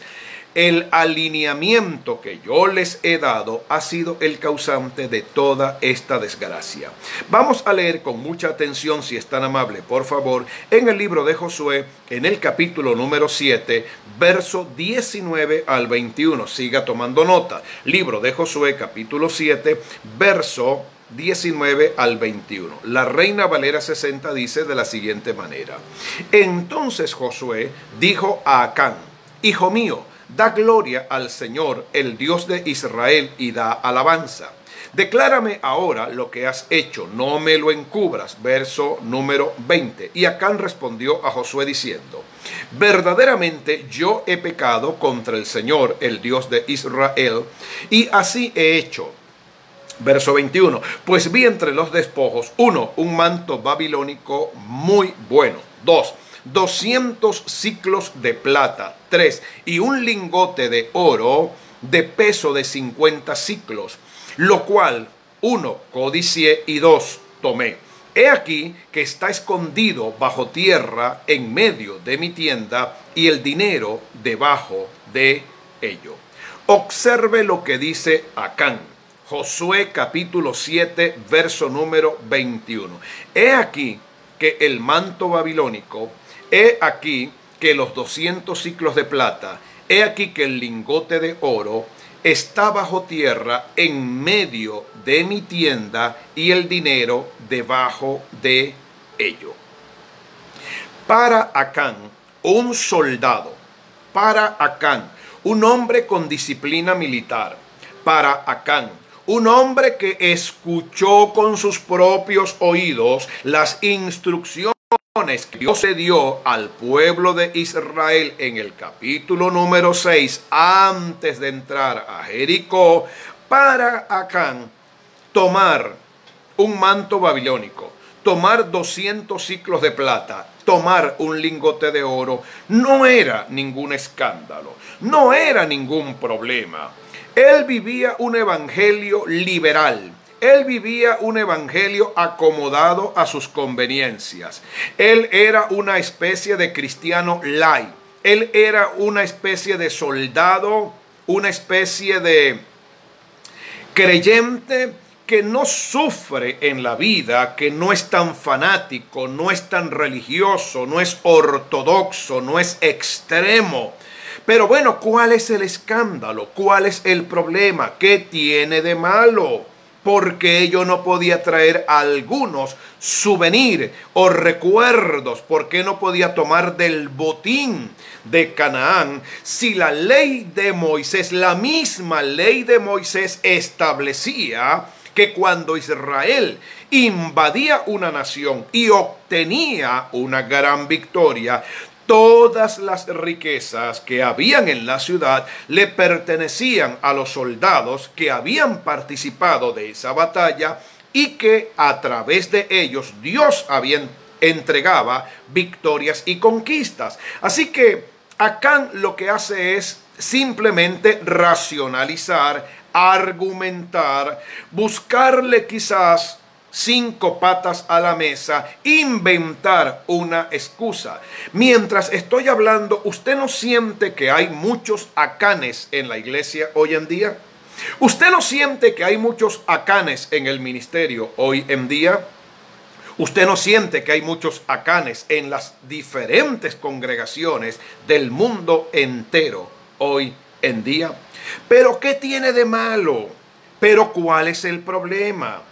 A: el alineamiento que yo les he dado, ha sido el causante de toda esta desgracia. Vamos a leer con mucha atención, si es tan amable, por favor, en el libro de Josué, en el capítulo número 7, verso 19 al 21. Siga tomando nota. Libro de Josué, capítulo 7, verso 19 al 21. La Reina Valera 60 dice de la siguiente manera: entonces Josué dijo a Acán: hijo mío, da gloria al Señor, el Dios de Israel, y da alabanza. Declárame ahora lo que has hecho, no me lo encubras. Verso número 20. Y Acán respondió a Josué diciendo: verdaderamente yo he pecado contra el Señor, el Dios de Israel, y así he hecho. Verso 21. Pues vi entre los despojos, 1, un manto babilónico muy bueno. 2, 200 siclos de plata. 3, y un lingote de oro de peso de 50 siclos, lo cual 1, codicié, y 2, tomé. He aquí que está escondido bajo tierra en medio de mi tienda, y el dinero debajo de ello. Observe lo que dice Acán. Josué capítulo 7, verso número 21. He aquí que el manto babilónico, he aquí que los 200 siclos de plata, he aquí que el lingote de oro está bajo tierra en medio de mi tienda, y el dinero debajo de ello. Para Acán, un soldado, para Acán, un hombre con disciplina militar, para Acán, un hombre que escuchó con sus propios oídos las instrucciones que Dios le dio al pueblo de Israel en el capítulo número 6, antes de entrar a Jericó. Para Acán, tomar un manto babilónico, tomar 200 siclos de plata, tomar un lingote de oro, no era ningún escándalo, no era ningún problema. Él vivía un evangelio liberal. Él vivía un evangelio acomodado a sus conveniencias. Él era una especie de cristiano light. Él era una especie de soldado, una especie de creyente que no sufre en la vida, que no es tan fanático, no es tan religioso, no es ortodoxo, no es extremo, Pero bueno, ¿cuál es el escándalo? ¿Cuál es el problema? ¿Qué tiene de malo? Porque yo no podía traer algunos souvenirs o recuerdos. ¿Por qué no podía tomar del botín de Canaán si la ley de Moisés, la misma ley de Moisés, establecía que cuando Israel invadía una nación y obtenía una gran victoria, todas las riquezas que habían en la ciudad le pertenecían a los soldados que habían participado de esa batalla y que a través de ellos Dios entregaba victorias y conquistas? Así que Acán lo que hace es simplemente racionalizar, argumentar, buscarle quizás 5 patas a la mesa, inventar una excusa. Mientras estoy hablando, ¿usted no siente que hay muchos Acanes en la iglesia hoy en día? ¿Usted no siente que hay muchos Acanes en el ministerio hoy en día? ¿Usted no siente que hay muchos Acanes en las diferentes congregaciones del mundo entero hoy en día? ¿Pero qué tiene de malo? ¿Pero cuál es el problema?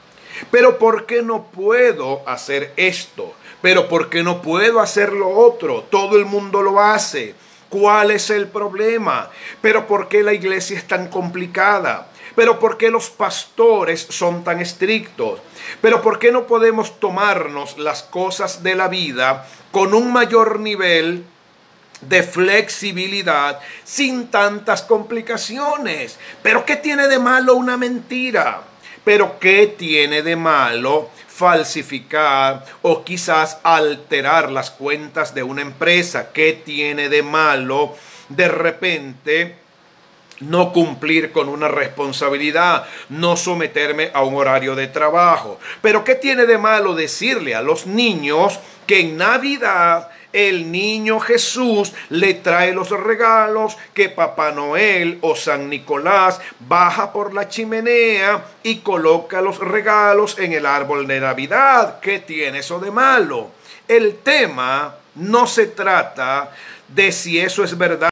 A: ¿Pero por qué no puedo hacer esto? ¿Pero por qué no puedo hacer lo otro? Todo el mundo lo hace. ¿Cuál es el problema? ¿Pero por qué la iglesia es tan complicada? ¿Pero por qué los pastores son tan estrictos? ¿Pero por qué no podemos tomarnos las cosas de la vida con un mayor nivel de flexibilidad sin tantas complicaciones? ¿Pero qué tiene de malo una mentira? ¿Pero qué tiene de malo falsificar o quizás alterar las cuentas de una empresa? ¿Qué tiene de malo de repente no cumplir con una responsabilidad, no someterme a un horario de trabajo? ¿Pero qué tiene de malo decirle a los niños que en Navidad el niño Jesús le trae los regalos, que Papá Noel o San Nicolás baja por la chimenea y coloca los regalos en el árbol de Navidad? ¿Qué tiene eso de malo? El tema no se trata de si eso es verdad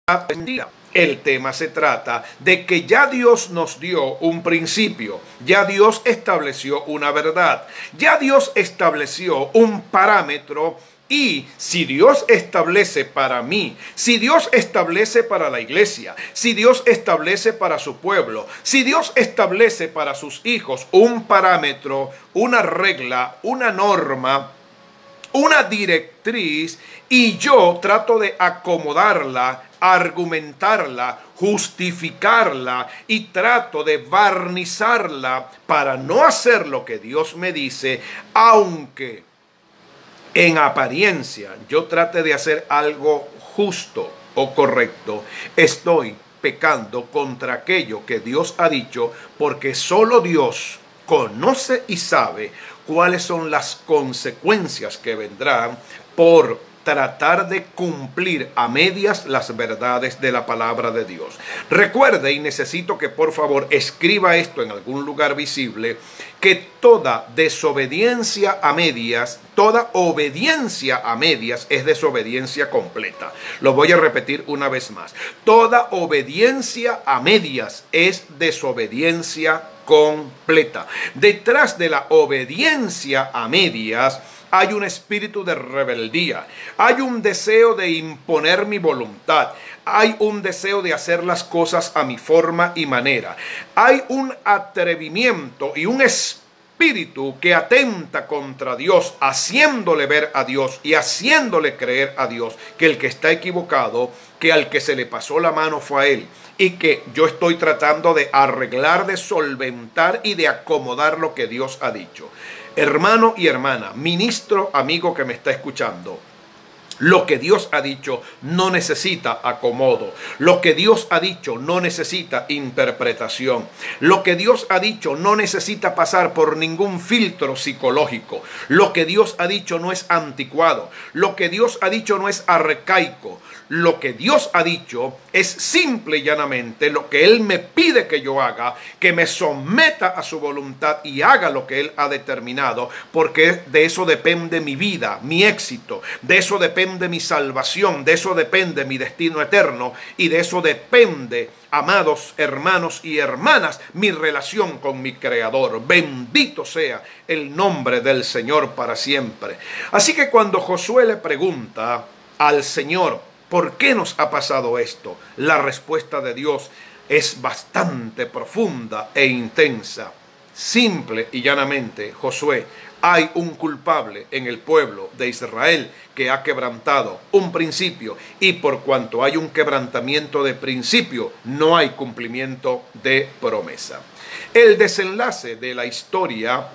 A: o mentira. El tema se trata de que ya Dios nos dio un principio, ya Dios estableció una verdad, ya Dios estableció un parámetro. Y si Dios establece para mí, si Dios establece para la iglesia, si Dios establece para su pueblo, si Dios establece para sus hijos un parámetro, una regla, una norma, una directriz, y yo trato de acomodarla, argumentarla, justificarla y trato de barnizarla para no hacer lo que Dios me dice, aunque en apariencia yo trate de hacer algo justo o correcto, estoy pecando contra aquello que Dios ha dicho, porque solo Dios conoce y sabe cuáles son las consecuencias que vendrán por tratar de cumplir a medias las verdades de la palabra de Dios. Recuerde, y necesito que por favor escriba esto en algún lugar visible, que toda desobediencia a medias, toda obediencia a medias es desobediencia completa. Lo voy a repetir una vez más. Toda obediencia a medias es desobediencia completa. Detrás de la obediencia a medias hay un espíritu de rebeldía, hay un deseo de imponer mi voluntad, hay un deseo de hacer las cosas a mi forma y manera, hay un atrevimiento y un espíritu que atenta contra Dios, haciéndole ver a Dios y haciéndole creer a Dios que el que está equivocado, que al que se le pasó la mano fue a él, y que yo estoy tratando de arreglar, de solventar y de acomodar lo que Dios ha dicho. Hermano y hermana, ministro, amigo que me está escuchando, lo que Dios ha dicho no necesita acomodo. Lo que Dios ha dicho no necesita interpretación. Lo que Dios ha dicho no necesita pasar por ningún filtro psicológico. Lo que Dios ha dicho no es anticuado. Lo que Dios ha dicho no es arcaico. lo que Dios ha dicho es simple y llanamente lo que Él me pide que yo haga, que me someta a su voluntad y haga lo que Él ha determinado, porque de eso depende mi vida, mi éxito, de eso depende mi salvación, de eso depende mi destino eterno y de eso depende, amados hermanos y hermanas, mi relación con mi Creador. Bendito sea el nombre del Señor para siempre. Así que cuando Josué le pregunta al Señor, ¿por qué nos ha pasado esto?, la respuesta de Dios es bastante profunda e intensa. Simple y llanamente, Josué, hay un culpable en el pueblo de Israel que ha quebrantado un principio, y por cuanto hay un quebrantamiento de principio, no hay cumplimiento de promesa. El desenlace de la historia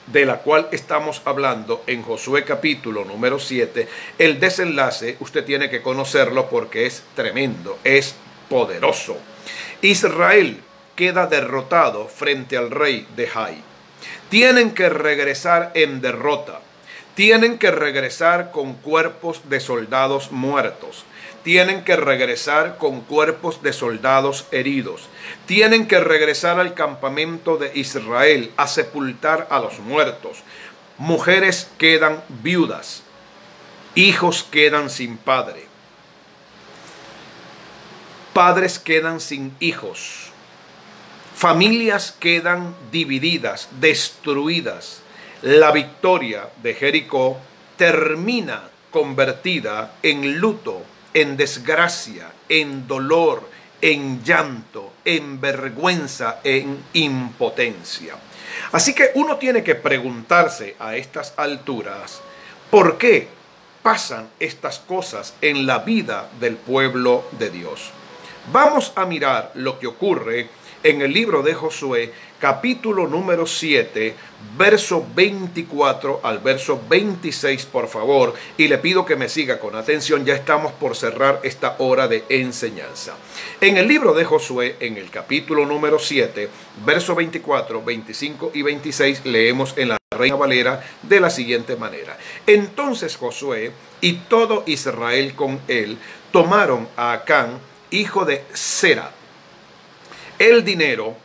A: de la cual estamos hablando en Josué capítulo número 7, el desenlace usted tiene que conocerlo porque es tremendo, es poderoso. Israel queda derrotado frente al rey de Jai. Tienen que regresar en derrota. Tienen que regresar con cuerpos de soldados muertos. Tienen que regresar con cuerpos de soldados heridos. Tienen que regresar al campamento de Israel a sepultar a los muertos. Mujeres quedan viudas. Hijos quedan sin padre. Padres quedan sin hijos. Familias quedan divididas, destruidas. La victoria de Jericó termina convertida en luto, en desgracia, en dolor, en llanto, en vergüenza, en impotencia. Así que uno tiene que preguntarse a estas alturas, ¿por qué pasan estas cosas en la vida del pueblo de Dios? Vamos a mirar lo que ocurre en el libro de Josué, capítulo número 7, verso 24 al verso 26, por favor, y le pido que me siga con atención, ya estamos por cerrar esta hora de enseñanza. En el libro de Josué, en el capítulo número 7, verso 24, 25 y 26, leemos en la Reina Valera de la siguiente manera: Entonces Josué y todo Israel con él tomaron a Acán, hijo de Zera, el dinero,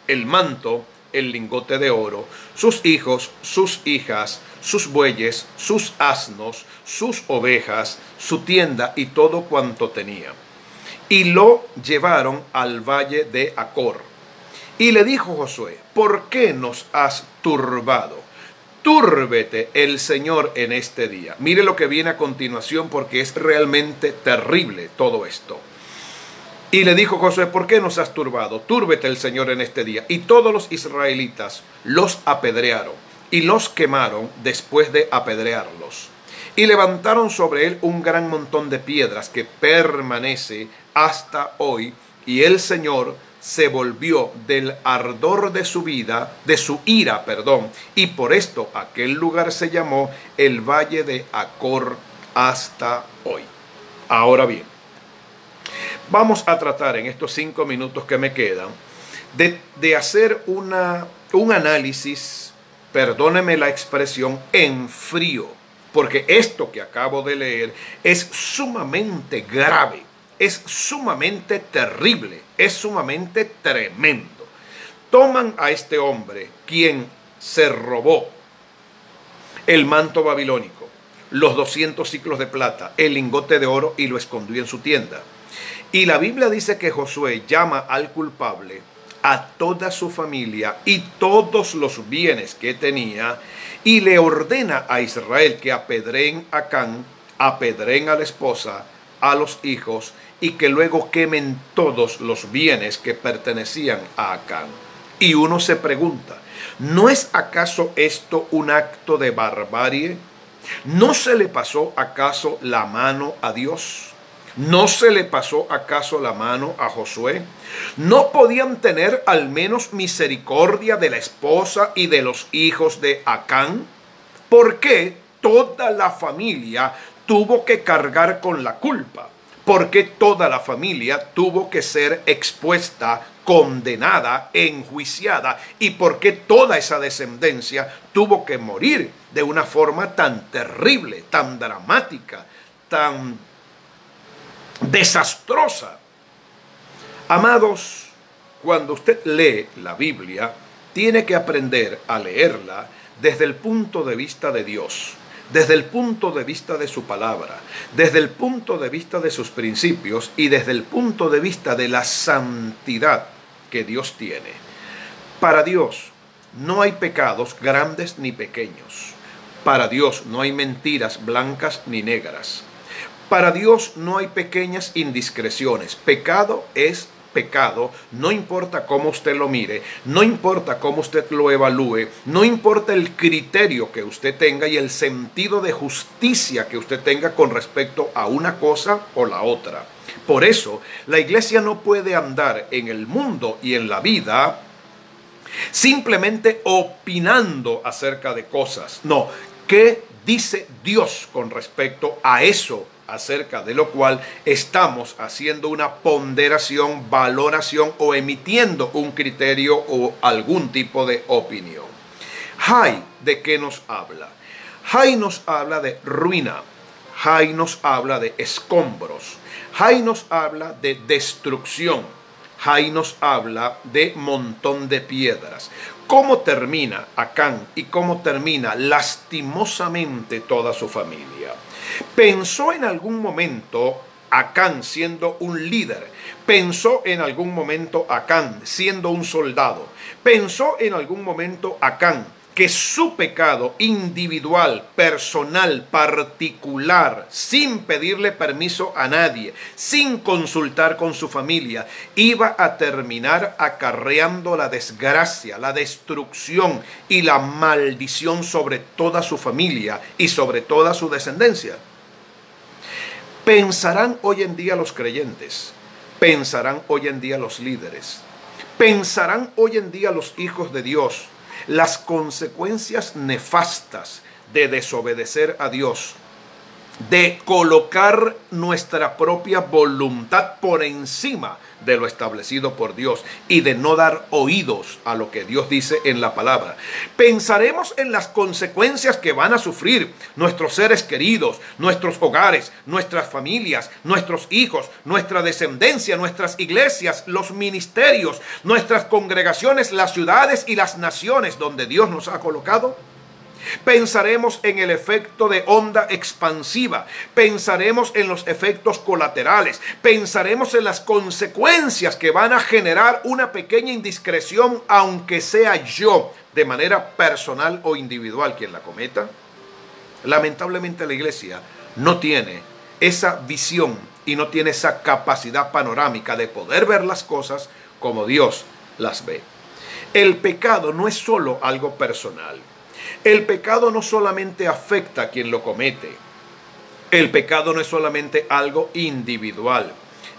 A: el manto, el lingote de oro, sus hijos, sus hijas, sus bueyes, sus asnos, sus ovejas, su tienda y todo cuanto tenía. Y lo llevaron al valle de Acor. Y le dijo Josué: ¿por qué nos has turbado? Túrbete el Señor en este día. Mire lo que viene a continuación, porque es realmente terrible todo esto. Y le dijo Josué: ¿por qué nos has turbado? Túrbete el Señor en este día. Y todos los israelitas los apedrearon y los quemaron después de apedrearlos. Y levantaron sobre él un gran montón de piedras que permanece hasta hoy. Y el Señor se volvió del ardor de su vida, de su ira, y por esto aquel lugar se llamó el Valle de Acor hasta hoy. Ahora bien, vamos a tratar en estos 5 minutos que me quedan de hacer un análisis, perdóneme la expresión, en frío, porque esto que acabo de leer es sumamente grave, es sumamente terrible, es sumamente tremendo. Toman a este hombre, quien se robó el manto babilónico, los 200 siclos de plata, el lingote de oro, y lo escondió en su tienda. Y la Biblia dice que Josué llama al culpable, a toda su familia y todos los bienes que tenía, y le ordena a Israel que apedreen a Acán, apedreen a la esposa, a los hijos, y que luego quemen todos los bienes que pertenecían a Acán. Y uno se pregunta, ¿no es acaso esto un acto de barbarie? ¿No se le pasó acaso la mano a Dios? ¿No se le pasó acaso la mano a Josué? ¿No podían tener al menos misericordia de la esposa y de los hijos de Acán? ¿Por qué toda la familia tuvo que cargar con la culpa? ¿Por qué toda la familia tuvo que ser expuesta, condenada, enjuiciada? ¿Y por qué toda esa descendencia tuvo que morir de una forma tan terrible, tan dramática, tan desastrosa. Amados, cuando usted lee la Biblia, tiene que aprender a leerla desde el punto de vista de Dios, desde el punto de vista de su palabra, desde el punto de vista de sus principios y desde el punto de vista de la santidad que Dios tiene. Para Dios no hay pecados grandes ni pequeños. Para Dios no hay mentiras blancas ni negras. Para Dios no hay pequeñas indiscreciones. Pecado es pecado, no importa cómo usted lo mire, no importa cómo usted lo evalúe, no importa el criterio que usted tenga y el sentido de justicia que usted tenga con respecto a una cosa o la otra. Por eso, la iglesia no puede andar en el mundo y en la vida simplemente opinando acerca de cosas. No, ¿qué dice Dios con respecto a eso? Acerca de lo cual estamos haciendo una ponderación, valoración o emitiendo un criterio o algún tipo de opinión. Jai, ¿de qué nos habla? Jai nos habla de ruina. Jai nos habla de escombros. Jai nos habla de destrucción. Jai nos habla de montón de piedras. ¿Cómo termina Acán y cómo termina lastimosamente toda su familia? Pensó en algún momento Acán siendo un líder, pensó en algún momento Acán siendo un soldado, pensó en algún momento Acán que su pecado individual, personal, particular, sin pedirle permiso a nadie, sin consultar con su familia, iba a terminar acarreando la desgracia, la destrucción y la maldición sobre toda su familia y sobre toda su descendencia. Pensarán hoy en día los creyentes, pensarán hoy en día los líderes, pensarán hoy en día los hijos de Dios, las consecuencias nefastas de desobedecer a Dios, de colocar nuestra propia voluntad por encima de lo establecido por Dios y de no dar oídos a lo que Dios dice en la palabra. Pensaremos en las consecuencias que van a sufrir nuestros seres queridos, nuestros hogares, nuestras familias, nuestros hijos, nuestra descendencia, nuestras iglesias, los ministerios, nuestras congregaciones, las ciudades y las naciones donde Dios nos ha colocado. Pensaremos en el efecto de onda expansiva, pensaremos en los efectos colaterales, pensaremos en las consecuencias que van a generar una pequeña indiscreción, aunque sea yo, de manera personal o individual, quien la cometa. Lamentablemente la iglesia no tiene esa visión y no tiene esa capacidad panorámica de poder ver las cosas como Dios las ve. El pecado no es solo algo personal. El pecado no solamente afecta a quien lo comete. El pecado no es solamente algo individual.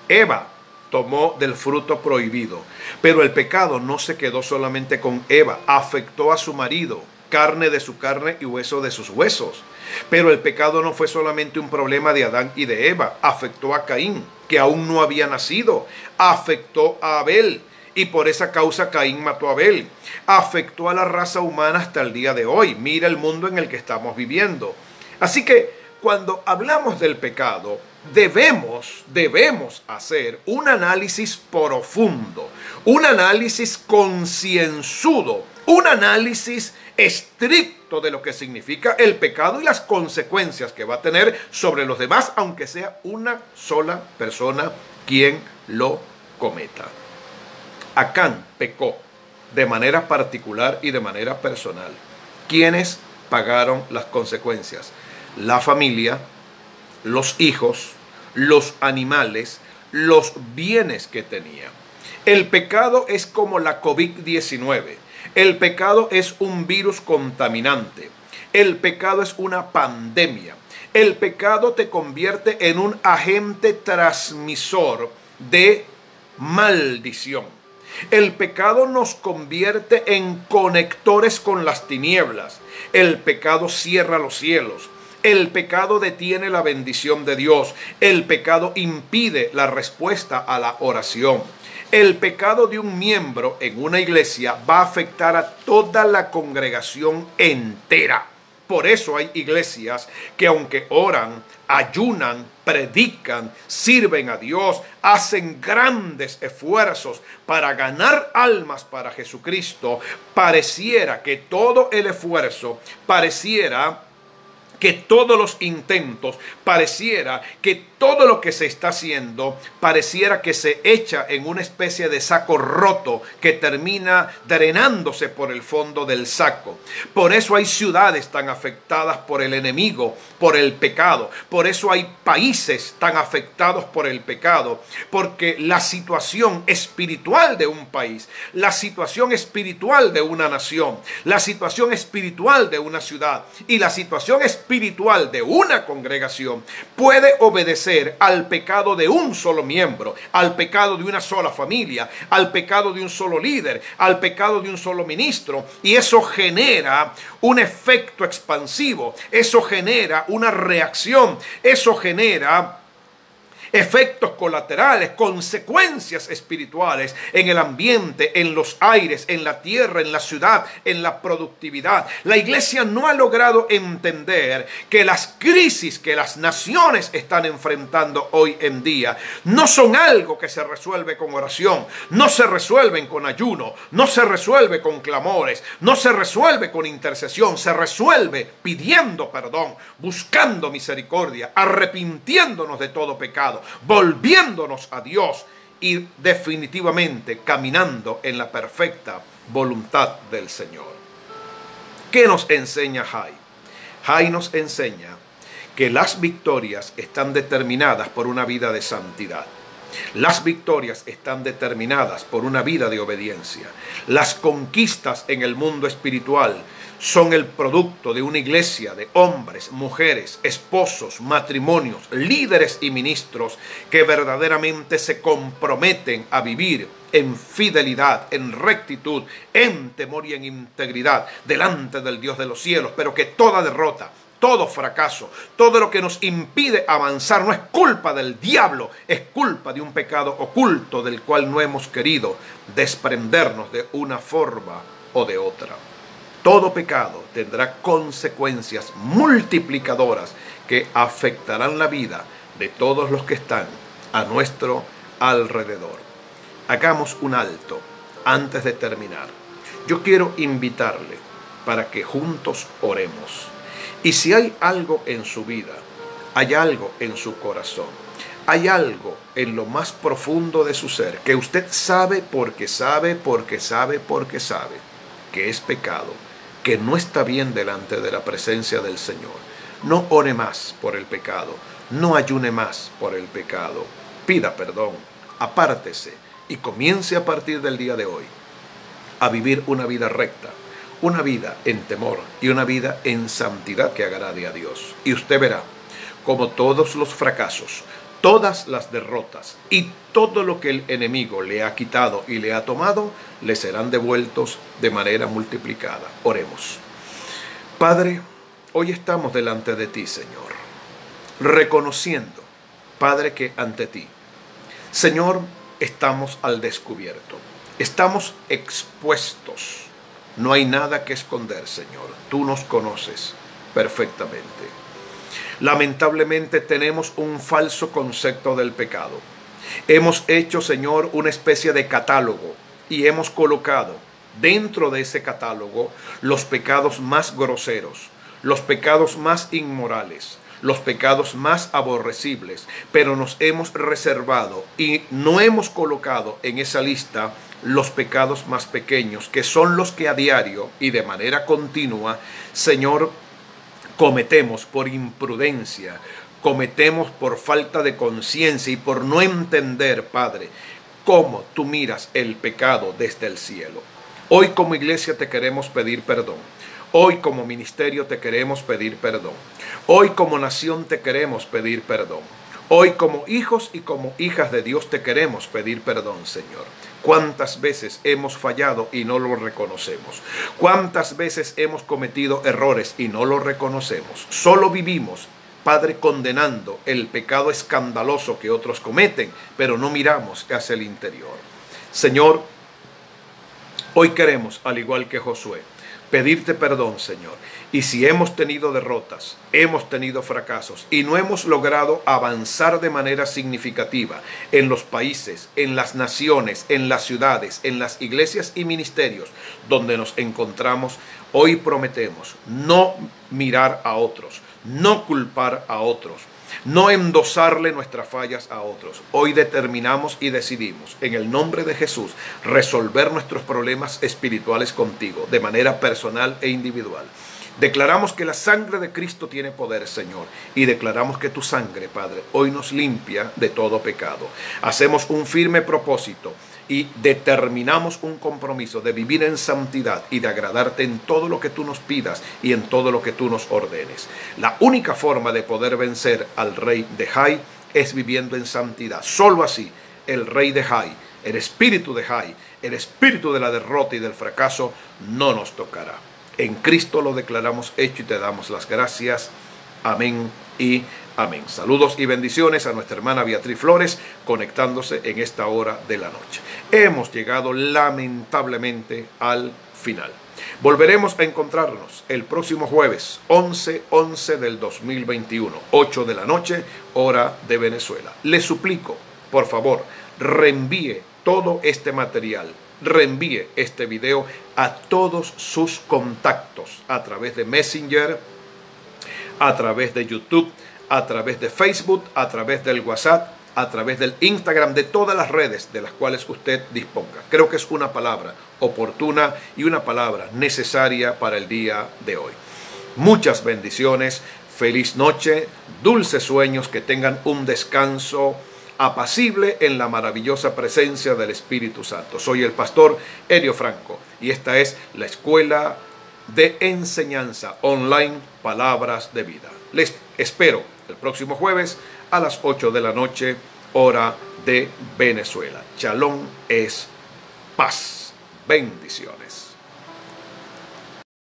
A: Eva tomó del fruto prohibido, pero el pecado no se quedó solamente con Eva, afectó a su marido, carne de su carne y hueso de sus huesos. Pero el pecado no fue solamente un problema de Adán y de Eva, afectó a Caín, que aún no había nacido, afectó a Abel, y por esa causa Caín mató a Abel. Afectó a la raza humana hasta el día de hoy. Mira el mundo en el que estamos viviendo. Así que cuando hablamos del pecado, debemos hacer un análisis profundo, un análisis concienzudo, un análisis estricto de lo que significa el pecado y las consecuencias que va a tener sobre los demás, aunque sea una sola persona quien lo cometa. Acán pecó de manera particular y de manera personal. ¿Quiénes pagaron las consecuencias? La familia, los hijos, los animales, los bienes que tenía. El pecado es como la COVID-19. El pecado es un virus contaminante. El pecado es una pandemia. El pecado te convierte en un agente transmisor de maldición. El pecado nos convierte en conectores con las tinieblas. El pecado cierra los cielos. El pecado detiene la bendición de Dios. El pecado impide la respuesta a la oración. El pecado de un miembro en una iglesia va a afectar a toda la congregación entera. Por eso hay iglesias que aunque oran, ayunan, predican, sirven a Dios, hacen grandes esfuerzos para ganar almas para Jesucristo, pareciera que todo el esfuerzo, pareciera que todos los intentos, pareciera que todo lo que se está haciendo, pareciera que se echa en una especie de saco roto que termina drenándose por el fondo del saco. Por eso hay ciudades tan afectadas por el enemigo, por el pecado. Por eso hay países tan afectados por el pecado. Porque la situación espiritual de un país, la situación espiritual de una nación, la situación espiritual de una ciudad y la situación espiritual de una congregación puede obedecer al pecado de un solo miembro, al pecado de una sola familia, al pecado de un solo líder, al pecado de un solo ministro, y eso genera un efecto expansivo, eso genera una reacción, eso genera efectos colaterales, consecuencias espirituales en el ambiente, en los aires, en la tierra, en la ciudad, en la productividad. La iglesia no ha logrado entender que las crisis que las naciones están enfrentando hoy en día no son algo que se resuelve con oración, no se resuelven con ayuno, no se resuelve con clamores, no se resuelve con intercesión, se resuelve pidiendo perdón, buscando misericordia, arrepintiéndonos de todo pecado, volviéndonos a Dios y definitivamente caminando en la perfecta voluntad del Señor. ¿Qué nos enseña Jai? Jai nos enseña que las victorias están determinadas por una vida de santidad. Las victorias están determinadas por una vida de obediencia. Las conquistas en el mundo espiritual son el producto de una iglesia de hombres, mujeres, esposos, matrimonios, líderes y ministros que verdaderamente se comprometen a vivir en fidelidad, en rectitud, en temor y en integridad delante del Dios de los cielos, pero que toda derrota, todo fracaso, todo lo que nos impide avanzar no es culpa del diablo, es culpa de un pecado oculto del cual no hemos querido desprendernos de una forma o de otra. Todo pecado tendrá consecuencias multiplicadoras que afectarán la vida de todos los que están a nuestro alrededor. Hagamos un alto antes de terminar. Yo quiero invitarle para que juntos oremos. Y si hay algo en su vida, hay algo en su corazón, hay algo en lo más profundo de su ser que usted sabe porque sabe que es pecado, que no está bien delante de la presencia del Señor, no ore más por el pecado, no ayune más por el pecado, pida perdón, apártese y comience a partir del día de hoy a vivir una vida recta, una vida en temor y una vida en santidad que agrade a Dios. Y usted verá como todos los fracasos, todas las derrotas y todo lo que el enemigo le ha quitado y le ha tomado, le serán devueltos de manera multiplicada. Oremos. Padre, hoy estamos delante de ti, Señor, reconociendo, Padre, que ante ti, Señor, estamos al descubierto, estamos expuestos. No hay nada que esconder, Señor. Tú nos conoces perfectamente. Lamentablemente tenemos un falso concepto del pecado. Hemos hecho, Señor, una especie de catálogo y hemos colocado dentro de ese catálogo los pecados más groseros, los pecados más inmorales, los pecados más aborrecibles, pero nos hemos reservado y no hemos colocado en esa lista los pecados más pequeños, que son los que a diario y de manera continua, Señor, cometemos por imprudencia, cometemos por falta de conciencia y por no entender, Padre, cómo tú miras el pecado desde el cielo. Hoy como iglesia te queremos pedir perdón. Hoy como ministerio te queremos pedir perdón. Hoy como nación te queremos pedir perdón. Hoy como hijos y como hijas de Dios te queremos pedir perdón, Señor. ¿Cuántas veces hemos fallado y no lo reconocemos? ¿Cuántas veces hemos cometido errores y no lo reconocemos? Solo vivimos, Padre, condenando el pecado escandaloso que otros cometen, pero no miramos hacia el interior. Señor, hoy queremos, al igual que Josué, pedirte perdón, Señor. Y si hemos tenido derrotas, hemos tenido fracasos y no hemos logrado avanzar de manera significativa en los países, en las naciones, en las ciudades, en las iglesias y ministerios donde nos encontramos, hoy prometemos no mirar a otros, no culpar a otros, no endosarle nuestras fallas a otros. Hoy determinamos y decidimos, en el nombre de Jesús, resolver nuestros problemas espirituales contigo, de manera personal e individual. Declaramos que la sangre de Cristo tiene poder, Señor, y declaramos que tu sangre, Padre, hoy nos limpia de todo pecado. Hacemos un firme propósito y determinamos un compromiso de vivir en santidad y de agradarte en todo lo que tú nos pidas y en todo lo que tú nos ordenes. La única forma de poder vencer al rey de Jai es viviendo en santidad. Solo así el rey de Jai, el espíritu de Jai, el espíritu de la derrota y del fracaso no nos tocará. En Cristo lo declaramos hecho y te damos las gracias. Amén y amén. Saludos y bendiciones a nuestra hermana Beatriz Flores conectándose en esta hora de la noche. Hemos llegado lamentablemente al final. Volveremos a encontrarnos el próximo jueves 11/11 del 2021, 8 de la noche, hora de Venezuela. Les suplico, por favor, reenvíe todo este material, reenvíe este video a todos sus contactos a través de Messenger, a través de YouTube, a través de Facebook, a través del WhatsApp, a través del Instagram, de todas las redes de las cuales usted disponga. Creo que es una palabra oportuna y una palabra necesaria para el día de hoy. Muchas bendiciones, feliz noche, dulces sueños, que tengan un descanso apacible en la maravillosa presencia del Espíritu Santo. Soy el pastor Elio Franco y esta es la Escuela de Enseñanza Online Palabras de Vida. Les espero el próximo jueves a las 8 de la noche, hora de Venezuela. Shalom es paz. Bendiciones.